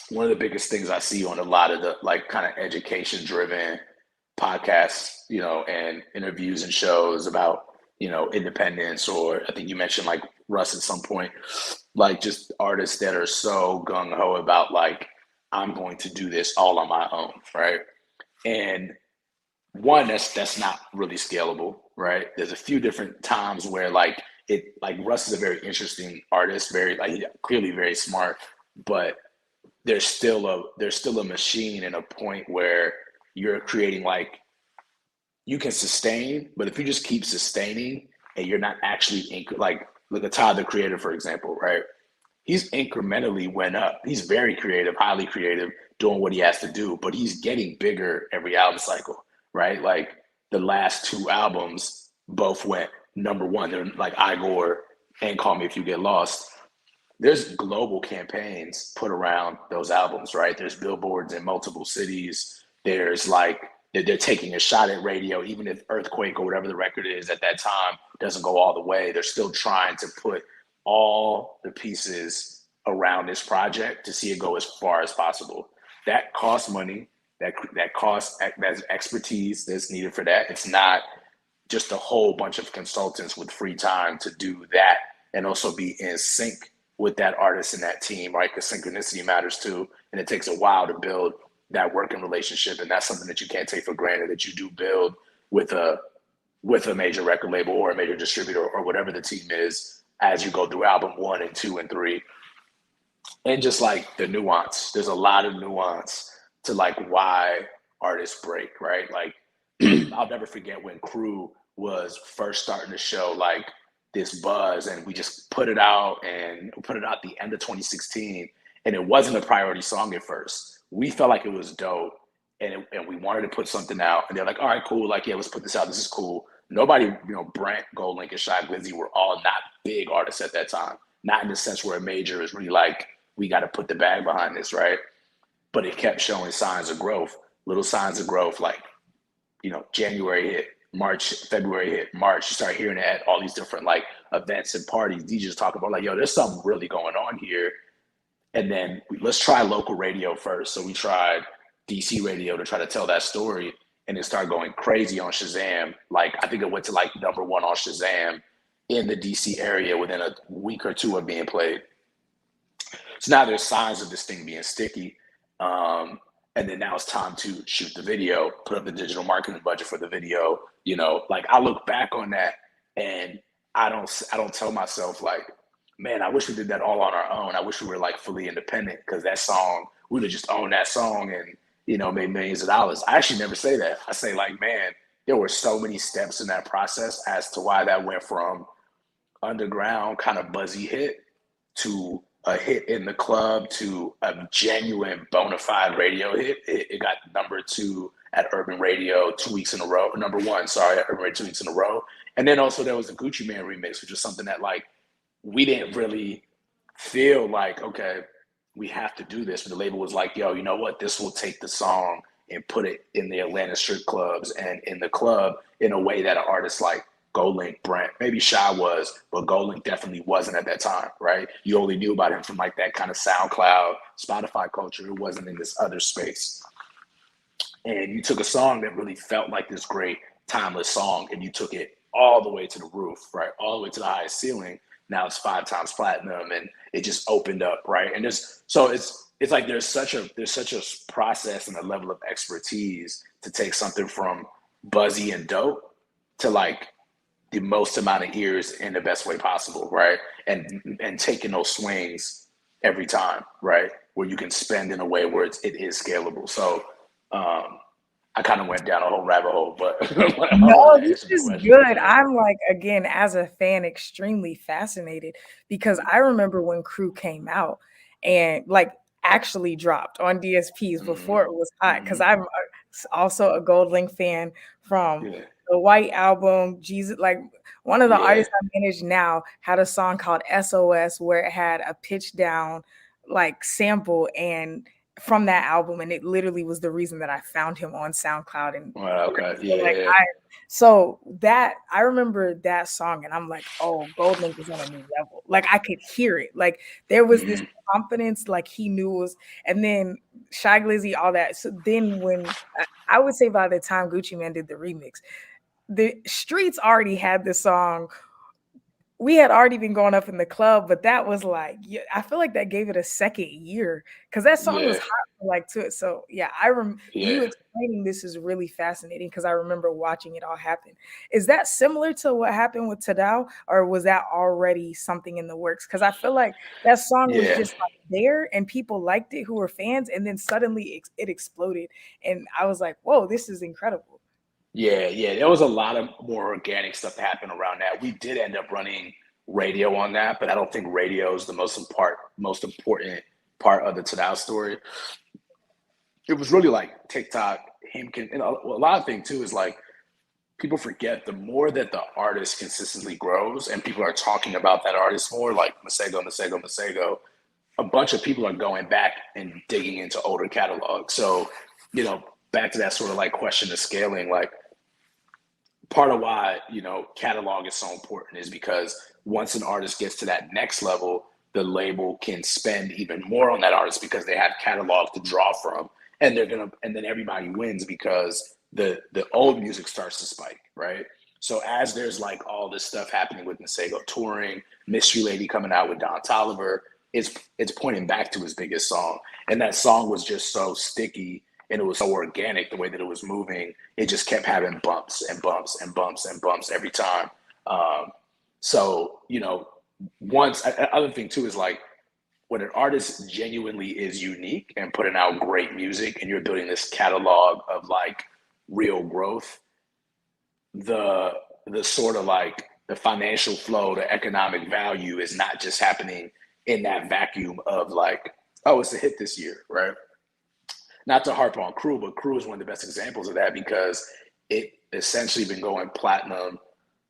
one of the biggest things I see on a lot of the like kind of education driven podcasts, you know, and interviews and shows about, you know, independence, or I think you mentioned like Russ at some point, like just artists that are so gung ho about like, I'm going to do this all on my own, right? And one, that's not really scalable, right? There's a few different times where like Russ is a very interesting artist, very like clearly very smart, but there's still a machine and a point where you're creating like you can sustain, but if you just keep sustaining and you're not actually like look at Todd the Creator, for example, right? He's incrementally went up. He's very creative, highly creative, doing what he has to do, but he's getting bigger every album cycle, right? Like the last 2 albums both went #1. They're like Igor and Call Me If You Get Lost. There's global campaigns put around those albums, right? There's billboards in multiple cities. There's like they're taking a shot at radio, even if Earthquake or whatever the record is at that time doesn't go all the way. They're still trying to put all the pieces around this project to see it go as far as possible. That costs money. That costs, that's expertise that's needed for that. It's not just a whole bunch of consultants with free time to do that and also be in sync with that artist and that team, right? Because synchronicity matters too, and it takes a while to build that working relationship, and that's something that you can't take for granted that you do build with a major record label or a major distributor or whatever the team is as you go through album 1 and 2 and 3. And just like the nuance, there's a lot of nuance to like why artists break, right? Like I'll never forget when Crew was first starting to show like this buzz, and we just put it out the end of 2016, and it wasn't a priority song at first. We felt like it was dope, and we wanted to put something out, and they're like, all right, cool, like, yeah, let's put this out, this is cool. Nobody, you know, Brent, GoldLink, and Shy Glizzy were all not big artists at that time, not in the sense where a major is really like, we got to put the bag behind this, right? But it kept showing signs of growth, little signs of growth, like, you know, January hit, February hit March, you start hearing it at all these different like events and parties. DJs talk about like, yo, there's something really going on here. And then let's try local radio first. So we tried DC radio to try to tell that story, and it started going crazy on Shazam. Like I think it went to like #1 on Shazam in the DC area within a week or two of being played. So now there's signs of this thing being sticky. And then now it's time to shoot the video, put up the digital marketing budget for the video. You know, like I look back on that and I don't tell myself like, man, I wish we did that all on our own. I wish we were like fully independent, because that song, we'd have just owned that song and, you know, made millions of dollars. I actually never say that. I say like, man, there were so many steps in that process as to why that went from underground kind of buzzy hit to a hit in the club to a genuine bona fide radio hit. It got #2 at Urban Radio 2 weeks in a row. #1, sorry, at Urban Radio 2 weeks in a row. And then also there was a Gucci Mane remix, which was something that like we didn't really feel like, okay, we have to do this. But the label was like, yo, you know what? This will take the song and put it in the Atlanta strip clubs and in the club in a way that an artist like GoldLink, Brent, maybe Shy was, but GoldLink definitely wasn't at that time, right? You only knew about him from like that kind of SoundCloud, Spotify culture. It wasn't in this other space. And you took a song that really felt like this great timeless song, and you took it all the way to the roof, right? All the way to the highest ceiling. Now it's 5 times platinum, and it just opened up, right? And it's like there's such a process and a level of expertise to take something from buzzy and dope to like the most amount of ears in the best way possible, right? And taking those swings every time, right? Where you can spend in a way where it is scalable. So I kind of went down a whole rabbit hole, but No, this is good. I'm like, again, as a fan, extremely fascinated, because I remember when Crew came out and like actually dropped on DSPs before it was hot, because I'm also a GoldLink fan from the White Album. Jesus, like one of the artists I manage now had a song called SOS where it had a pitch down like sample and from that album, and it literally was the reason that I found him on SoundCloud. And so that I remember that song, and I'm like, oh, GoldLink is on a new level. Like I could hear it. Like there was this confidence, like he knew it was. And then Shy Glizzy, all that. So then when I would say by the time Gucci Mane did the remix, the streets already had the song. We had already been going up in the club, but that was like, I feel like that gave it a second year, because that song was hot for like two. So yeah, you explaining this is really fascinating, because I remember watching it all happen. Is that similar to what happened with Tadao, or was that already something in the works? Because I feel like that song was just like there and people liked it who were fans, and then suddenly it exploded. And I was like, whoa, this is incredible. Yeah, there was a lot of more organic stuff that happened around that. We did end up running radio on that, but I don't think radio is the most important part of the Tadao story. It was really like TikTok, and a lot of things too is like people forget the more that the artist consistently grows and people are talking about that artist more, like Masego, a bunch of people are going back and digging into older catalogs. So, you know, back to that sort of like question of scaling, like part of why, you know, catalog is so important is because once an artist gets to that next level, the label can spend even more on that artist because they have catalog to draw from, and then everybody wins because the old music starts to spike, right? So as there's like all this stuff happening with Masego touring, Mystery Lady coming out with Don Toliver, it's pointing back to his biggest song. And that song was just so sticky and it was so organic the way that it was moving. It just kept having bumps and bumps and bumps and bumps every time. So, you know, other thing too is like when an artist genuinely is unique and putting out great music and you're building this catalog of like real growth, the sort of like the financial flow, the economic value is not just happening in that vacuum of like, oh, it's a hit this year, right? Not to harp on Crew, but Crew is one of the best examples of that because it essentially been going platinum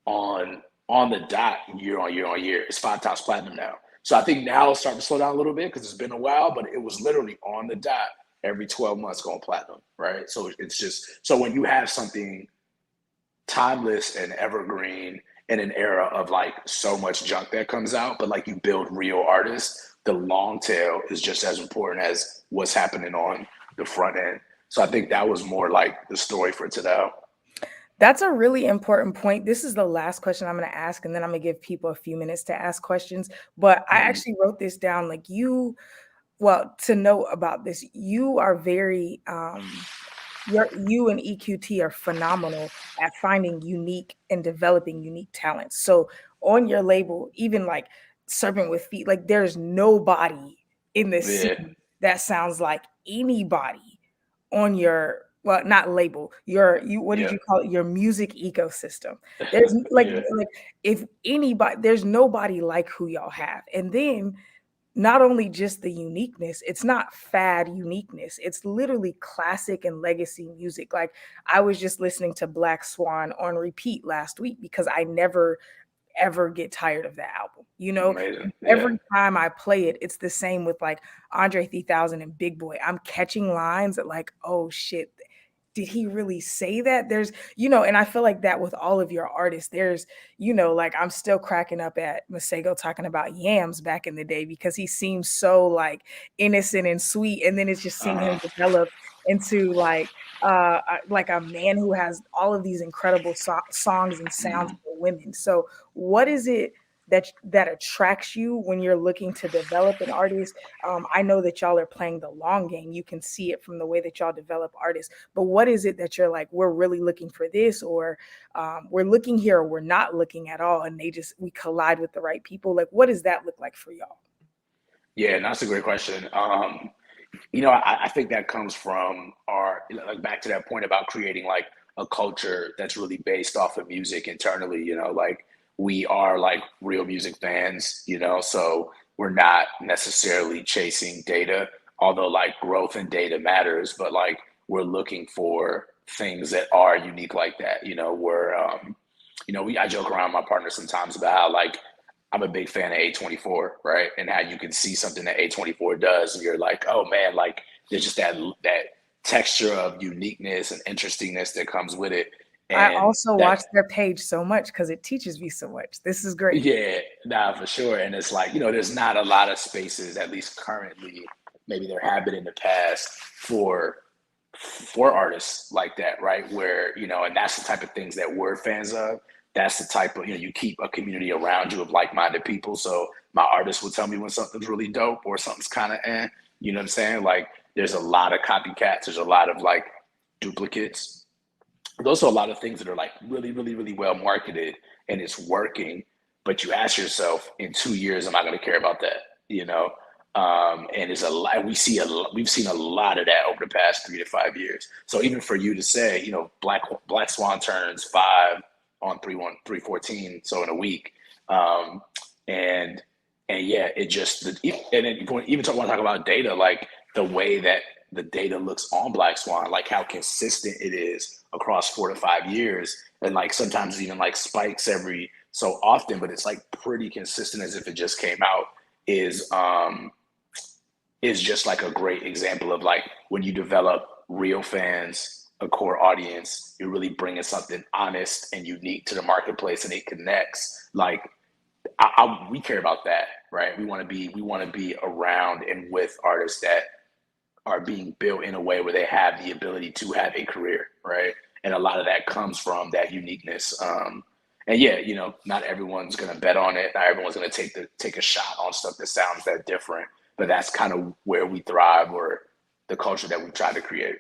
on the dot year on year on year. It's 5 times platinum now. So I think now it's starting to slow down a little bit because it's been a while, but it was literally on the dot every 12 months going platinum, right? So it's just, so when you have something timeless and evergreen in an era of like so much junk that comes out, but like you build real artists, the long tail is just as important as what's happening on the front end. So I think that was more like the story for today. That's a really important point. This is the last question I'm going to ask, and then I'm going to give people a few minutes to ask questions. But I Mhm. actually wrote this down. Like well, to know about this, you are very you and EQT are phenomenal at finding unique and developing unique talents. So on your label, even like Serpent with Feet, like there's nobody in the Yeah, scene that sounds like anybody on your, well, not label, you what did yeah, you call it? Your music ecosystem. There's yeah, like if anybody, there's nobody like who y'all have. And then not only just the uniqueness, it's not fad uniqueness. It's literally classic and legacy music. Like I was just listening to Black Swan on repeat last week because I never ever get tired of that album. You know, amazing. Yeah, every time I play it, it's the same with like Andre 3000 and Big Boy. I'm catching lines that like, oh shit, did he really say that? There's, and I feel like that with all of your artists. There's, like I'm still cracking up at Masego talking about yams back in the day because he seems so like innocent and sweet. And then it's just seeing him uh-huh. develop into like a man who has all of these incredible songs and sounds Mhm. for women. So what is it that attracts you when you're looking to develop an artist? I know that y'all are playing the long game. You can see it from the way that y'all develop artists. But what is it that you're like, we're really looking for this, or we're looking here, or we're not looking at all, and we collide with the right people? Like, what does that look like for y'all? Yeah, and that's a great question. I think that comes from our like back to that point about creating like a culture that's really based off of music internally. Like we are like real music fans. So we're not necessarily chasing data, although like growth and data matters. But like we're looking for things that are unique like that. I joke around with my partner sometimes about how like I'm a big fan of A24, right? And how you can see something that A24 does, and you're like, oh man, like there's just that texture of uniqueness and interestingness that comes with it, I and also that watch their page so much because it teaches me so much. This is great. yeah, nah, for sure. And it's like there's not a lot of spaces, at least currently. Maybe there have been in the past for artists like that, right? Where and that's the type of things that we're fans of. That's the type of you keep a community around you of like-minded people. So my artist will tell me when something's really dope or something's kind of you know what I'm saying? Like there's a lot of copycats. There's a lot of like duplicates. There's also a lot of things that are like really, really, really well marketed and it's working. But you ask yourself, in 2 years, am I going to care about that? And it's a lot. We've seen a lot of that over the past 3 to 5 years. So even for you to say, Black Swan turns 5 on 3/1/3/14, so in a week, um, and and yeah, it just and then even want to talk about data, like the way that the data looks on Black Swan, like how consistent it is across 4 to 5 years, and like sometimes it even like spikes every so often, but it's like pretty consistent as if it just came out. Is is just like a great example of like when you develop real fans, a core audience, you're really bringing something honest and unique to the marketplace, and it connects. Like we care about that, right? We want to be around and with artists that are being built in a way where they have the ability to have a career, right? And a lot of that comes from that uniqueness. And yeah, not everyone's gonna bet on it. Not everyone's gonna take a shot on stuff that sounds that different. But that's kind of where we thrive, or the culture that we try to create.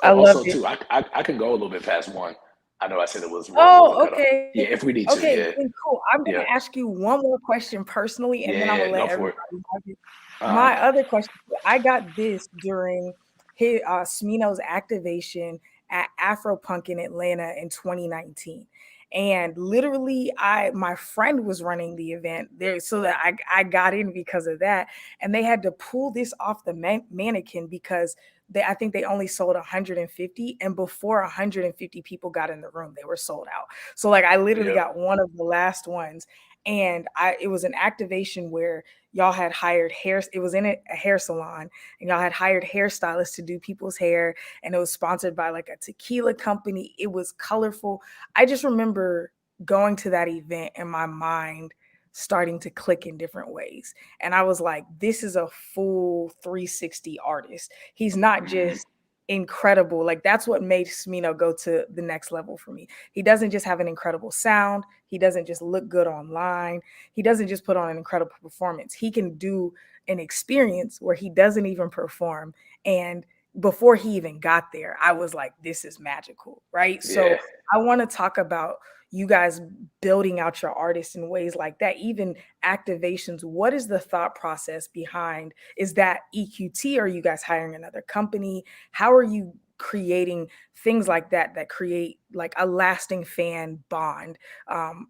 I Oh, love also it. too, I can go a little bit past one. I know I said it wasn't Oh, cut off. okay. Yeah, if we need to, Okay, yeah, then cool. I'm yeah, gonna ask you one more question personally, and yeah, then I'm gonna yeah. let Go for it. everybody have it. Uh, My other question, I got this during Smino's activation at Afropunk in Atlanta in 2019. And literally, my friend was running the event there, so that I got in because of that. And they had to pull this off the mannequin because I think they only sold 150, and before 150 people got in the room, they were sold out. So like I literally yeah, got one of the last ones, and it was an activation where y'all had hired hair, it was in a hair salon, and y'all had hired hairstylists to do people's hair, and it was sponsored by like a tequila company. It was colorful. I just remember going to that event and my mind starting to click in different ways. And I was like, this is a full 360 artist. He's not Mhm. just incredible. Like that's what made Smino go to the next level for me. He doesn't just have an incredible sound. He doesn't just look good online. He doesn't just put on an incredible performance. He can do an experience where he doesn't even perform. And before he even got there, I was like, this is magical, right? So Yeah. I want to talk about you guys building out your artists in ways like that, even activations. What is the thought process behind? Is that EQT? Are you guys hiring another company? How are you creating things like that that create like a lasting fan bond?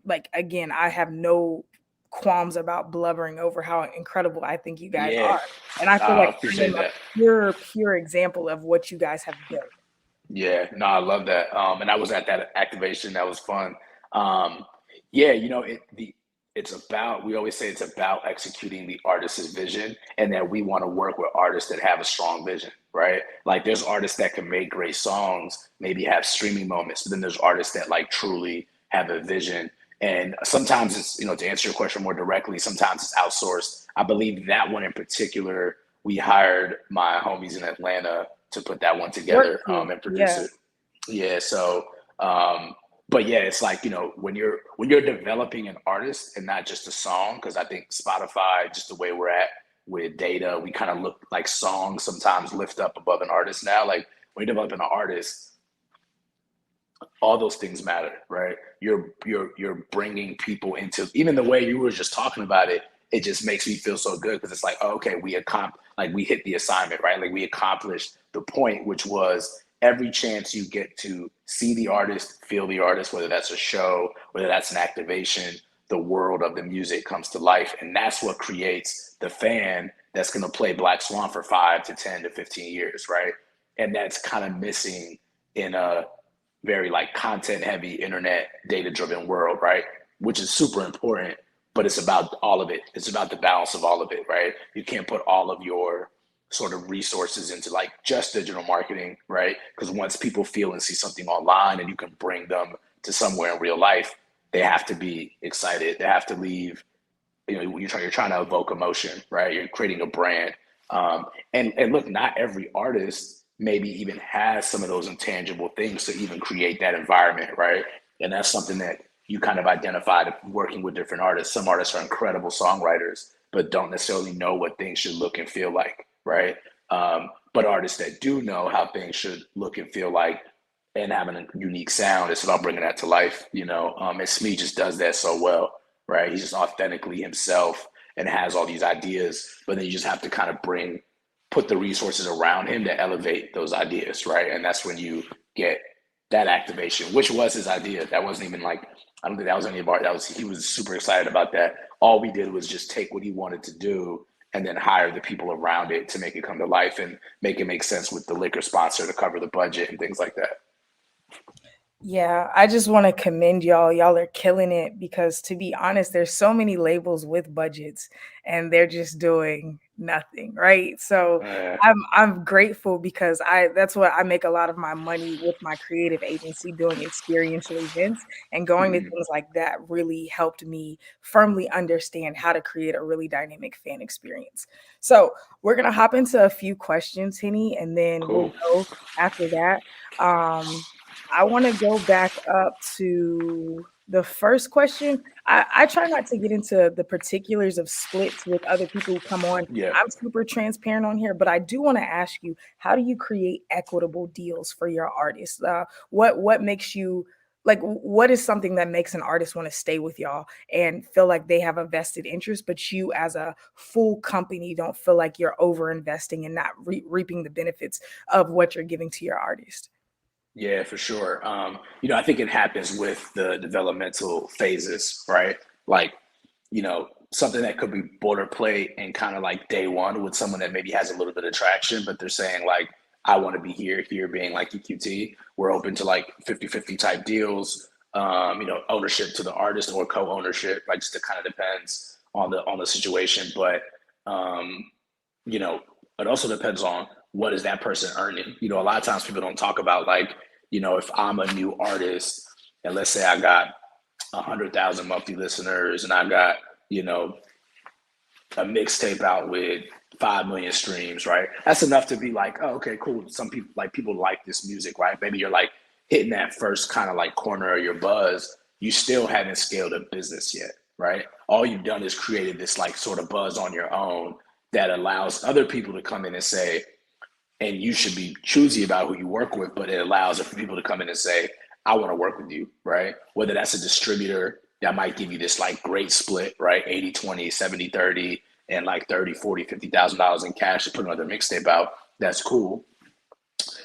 Like again, I have no qualms about blubbering over how incredible I think you guys Yeah. are. And I feel I like I am appreciate a that. pure example of what you guys have built. Yeah, no, I love that. And I was at that activation. That was fun. Um, yeah, it's about, we always say it's about executing the artist's vision, and that we want to work with artists that have a strong vision, right? Like there's artists that can make great songs, maybe have streaming moments, but then there's artists that like truly have a vision. And sometimes it's, to answer your question more directly, sometimes it's outsourced. I believe that one in particular, we hired my homies in Atlanta to put that one Work together, crew. and produce Yeah. it. Yeah, so but yeah, it's like, when you're developing an artist and not just a song, because I think Spotify, just the way we're at with data, we kind of look like songs sometimes lift up above an artist now. Like when you're developing an artist, all those things matter, right? You're bringing people into, even the way you were just talking about it. It just makes me feel so good because it's like, oh, okay, we hit the assignment, right? Like we accomplished the point, which was every chance you get to see the artist, feel the artist, whether that's a show, whether that's an activation, the world of the music comes to life, and that's what creates the fan that's going to play Black Swan for 5 to 10 to 15 years, right? And that's kind of missing in a very like content heavy internet data driven world, right? Which is super important, but it's about all of it. It's about the balance of all of it, right? You can't put all of your sort of resources into like just digital marketing, right? Because once people feel and see something online and you can bring them to somewhere in real life, they have to be excited. They have to leave. You're trying to evoke emotion, right? You're creating a brand. And look, not every artist maybe even has some of those intangible things to even create that environment, right? And that's something that you kind of identified working with different artists. Some artists are incredible songwriters, but don't necessarily know what things should look and feel like, right? But artists that do know how things should look and feel like and having a unique sound, it's about bringing that to life, and Smee just does that so well, right? He's just authentically himself and has all these ideas, but then you just have to kind of put the resources around him to elevate those ideas, right? And that's when you get that activation, which was his idea. That wasn't even like, I don't think that was any of our, he was super excited about that. All we did was just take what he wanted to do and then hire the people around it to make it come to life and make it make sense with the liquor sponsor to cover the budget and things like that. Yeah, I just want to commend y'all. Y'all are killing it because to be honest, there's so many labels with budgets and they're just doing nothing, right? So Uh, I'm grateful because that's what I make a lot of my money with my creative agency doing experiential events, and going to mhm. things like that really helped me firmly understand how to create a really dynamic fan experience. So we're gonna hop into a few questions, Henny, and then we'll Cool. go after that. I want to go back up to the first question. I try not to get into the particulars of splits with other people who come on. Yeah. I'm super transparent on here, but I do want to ask you, how do you create equitable deals for your artists? What makes you like what is something that makes an artist want to stay with y'all and feel like they have a vested interest, but you as a full company don't feel like you're over investing and not reaping the benefits of what you're giving to your artist? Yeah, for sure. I think it happens with the developmental phases, right? Like, something that could be boilerplate and kind of like day one with someone that maybe has a little bit of traction, but they're saying like, I want to be here being like EQT. We're open to like 50-50 type deals, ownership to the artist or co-ownership, like just it kind of depends. on the situation, but you know, it also depends on what is that person earning. You know, a lot of times people don't talk about like, you know, if I'm a new artist and let's say I got 100,000 monthly listeners and I got, you know, a mixtape out with 5 million streams, right? That's enough to be like, oh, okay, cool. Some people like this music, right? Maybe you're like hitting that first kind of like corner of your buzz. You still haven't scaled a business yet, right? All you've done is created this like sort of buzz on your own that allows other people to come in and say, and you should be choosy about who you work with, but it allows for people to come in and say, I want to work with you, right? Whether that's a distributor that might give you this like great split, right? 80-20, 70-30, and like 30, 40, $50,000 in cash to put another mixtape out. That's cool.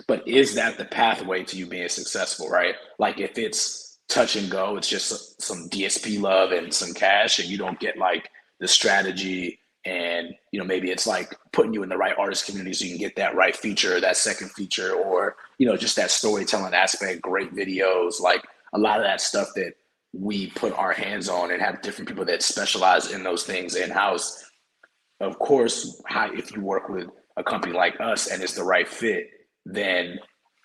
But is that the pathway to you being successful, right? Like if it's touch and go, it's just some DSP love and some cash, and you don't get like the strategy and you know maybe it's like putting you in the right artist community so you can get that right feature, that second feature, or you know just that storytelling aspect, great videos, like a lot of that stuff that we put our hands on and have different people that specialize in those things in-house. Of course, if you work with a company like us and it's the right fit, then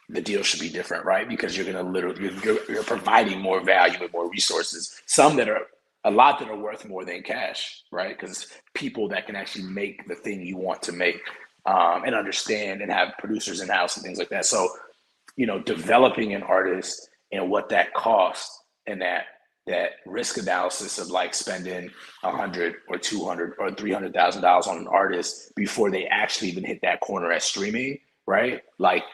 the deal should be different, right? Because you're going to literally, you're providing more value and more resources, some that are a lot that are worth more than cash, right? Because people that can actually make the thing you want to make and understand and have producers in house and things like that. So, you know, developing an artist and what that costs and that risk analysis of like spending 100 or 200 or $300,000 on an artist before they actually even hit that corner at streaming, right? Like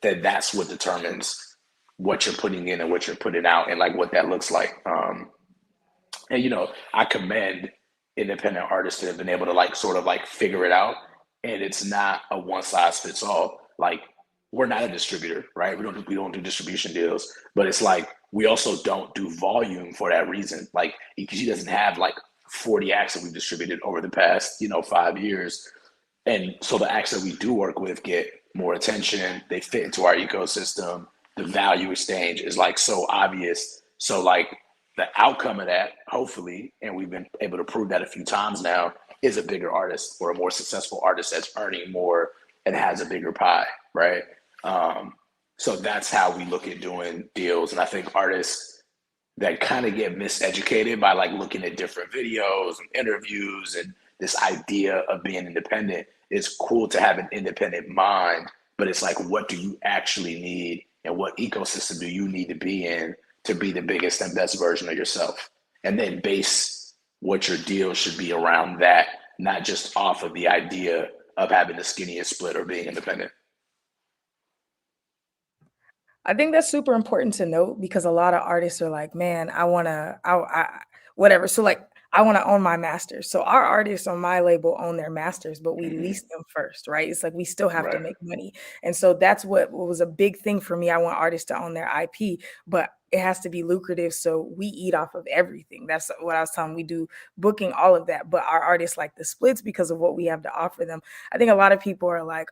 that's what determines what you're putting in and what you're putting out and like what that looks like. And you know, I commend independent artists that have been able to like sort of like figure it out. And it's not a one size fits all. Like we're not a distributor, right? We don't do distribution deals, but it's like we also don't do volume for that reason. Like EQT doesn't have like 40 acts that we've distributed over the past, you know, 5 years. And so the acts that we do work with get more attention. They fit into our ecosystem. The value exchange is like so obvious. So like the outcome of that, hopefully, and we've been able to prove that a few times now, is a bigger artist or a more successful artist that's earning more and has a bigger pie, right? So that's how we look at doing deals. And I think artists that kind of get miseducated by like looking at different videos and interviews and this idea of being independent, it's cool to have an independent mind, but it's like, what do you actually need and what ecosystem do you need to be in to be the biggest and best version of yourself? And then base what your deal should be around that, not just off of the idea of having the skinniest split or being independent. I think that's super important to note because a lot of artists are like, man, I whatever. So like, I want to own my masters. So our artists on my label own their masters, but we Mm-hmm. lease them first, right? It's like we still have to Right. make money. And so that's what was a big thing for me. I want artists to own their IP, but it has to be lucrative. So we eat off of everything. That's what I was telling. We do booking, all of that. But our artists like the splits because of what we have to offer them. I think a lot of people are like,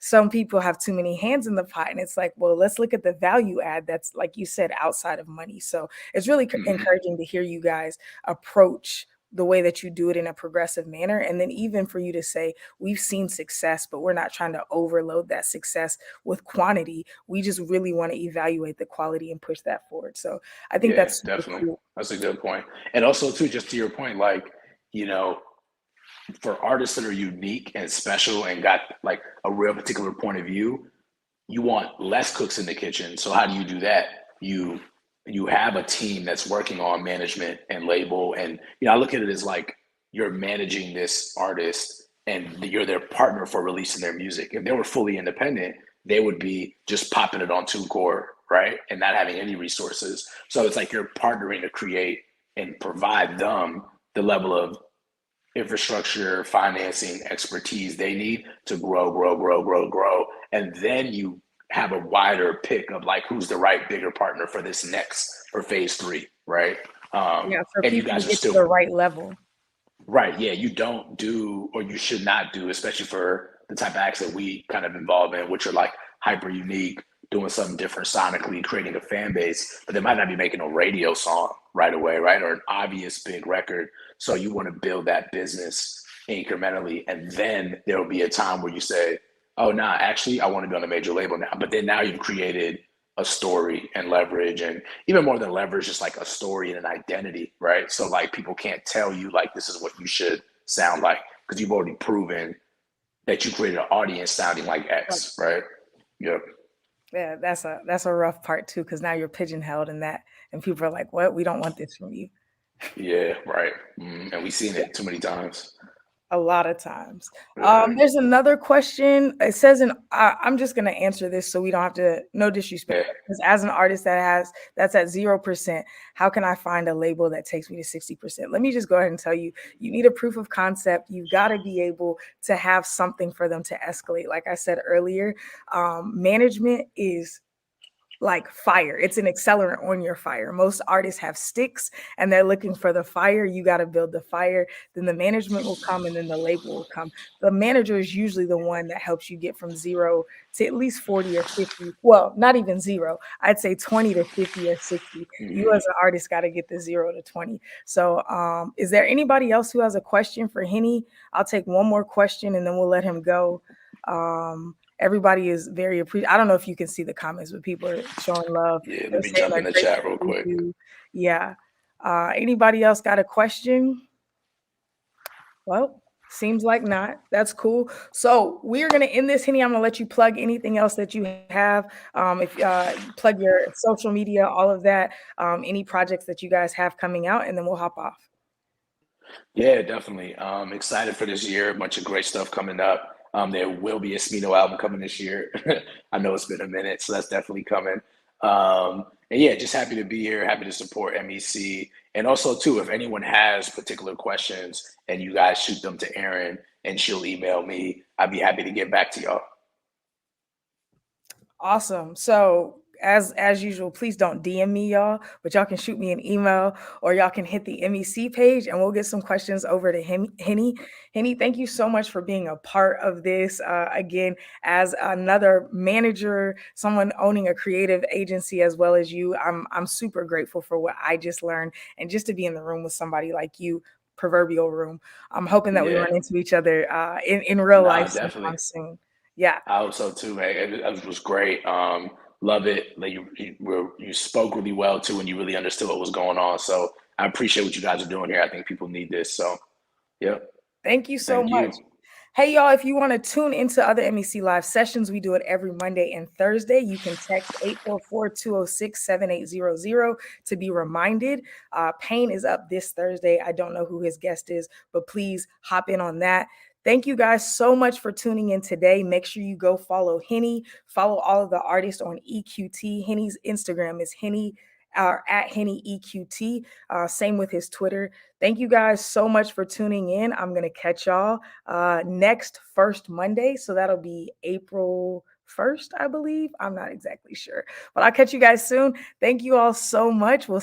some people have too many hands in the pot. And it's like, well, let's look at the value add that's, like you said, outside of money. So it's really Mm-hmm. encouraging to hear you guys approach the way that you do it in a progressive manner. And then even for you to say, we've seen success, but we're not trying to overload that success with quantity. We just really want to evaluate the quality and push that forward. So I think Yeah, that's super definitely. cool. That's a good point. And also too, just to your point, like, you know, for artists that are unique and special and got like a real particular point of view, you want less cooks in the kitchen. So how do you do that? You have a team that's working on management and label. And you know, I look at it as like you're managing this artist and you're their partner for releasing their music. If they were fully independent, they would be just popping it on TuneCore, right? And not having any resources. So it's like you're partnering to create and provide them the level of infrastructure, financing, expertise they need to grow, grow, grow, grow, grow. And then you have a wider pick of like who's the right bigger partner for this next for phase 3, right? Yeah, for And you people to guys are get to still the right level. right. Yeah, you don't do or you should not do, especially for the type of acts that we kind of involve in, which are like hyper unique, doing something different sonically, creating a fan base, but they might not be making a radio song right away, right? Or an obvious big record. So you want to build that business incrementally. And then there will be a time where you say, oh, nah, actually, I want to be on a major label now. But then now you've created a story and leverage, and even more than leverage, just like a story and an identity, right? So like people can't tell you like this is what you should sound like because you've already proven that you created an audience sounding like Right. X, right? Yep. Yeah, that's a rough part too, because now you're pigeonholed in that, and people are like, "What? We don't want this from you." Yeah, right. And we've seen it too many times. A lot of times. Yeah. There's another question. It says, I'm just gonna answer this so we don't have to. No disrespect, Yeah. because as an artist that's at 0%, how can I find a label that takes me to 60%? Let me just go ahead and tell you, you need a proof of concept. You've got to be able to have something for them to escalate. Like I said earlier, management is like fire. It's an accelerant on your fire. Most artists have sticks and they're looking for the fire. You got to build the fire. Then the management will come and then the label will come. The manager is usually the one that helps you get from 0 to at least 40 or 50. Well, not even 0. I'd say 20 to 50 or 60. You as an artist got to get the 0 to 20. So is there anybody else who has a question for Henny? I'll take one more question and then we'll let him go. Everybody is very appreciative. I don't know if you can see the comments, but people are showing love. Yeah, They're let me saying jump they're in the grateful chat real for quick. you. Yeah. Anybody else got a question? Well, seems like not. That's cool. So we're gonna end this, Henny. I'm gonna let you plug anything else that you have. If plug your social media, all of that, any projects that you guys have coming out, and then we'll hop off. Yeah, definitely. Excited for this year. A bunch of great stuff coming up. There will be a Smino album coming this year. I know it's been a minute, so that's definitely coming. And yeah, just happy to be here. Happy to support MEC. And also, too, if anyone has particular questions and you guys shoot them to Erin and she'll email me, I'd be happy to get back to y'all. Awesome. So as usual, please don't DM me, y'all, but y'all can shoot me an email or y'all can hit the MEC page and we'll get some questions over to Henny. Henny, thank you so much for being a part of this. Again, as another manager, someone owning a creative agency as well as you, I'm super grateful for what I just learned and just to be in the room with somebody like you. Proverbial room. I'm hoping that we Yeah, run into each other in real life nah, definitely. sometime soon. Yeah. I hope so too, man. It was great. Love it. Like you spoke really well too, and you really understood what was going on. So I appreciate what you guys are doing here. I think people need this. So, yep. Thank you so Thank much. you. Hey, y'all, if you want to tune into other MEC live sessions, we do it every Monday and Thursday. You can text 844-206-7800 to be reminded. Payne is up this Thursday. I don't know who his guest is, but please hop in on that. Thank you guys so much for tuning in today. Make sure you go follow Henny, follow all of the artists on EQT. Henny's Instagram is Henny at Henny EQT. Same with his Twitter. Thank you guys so much for tuning in. I'm going to catch y'all next first Monday. So that'll be April 1st, I believe. I'm not exactly sure, but I'll catch you guys soon. Thank you all so much. We'll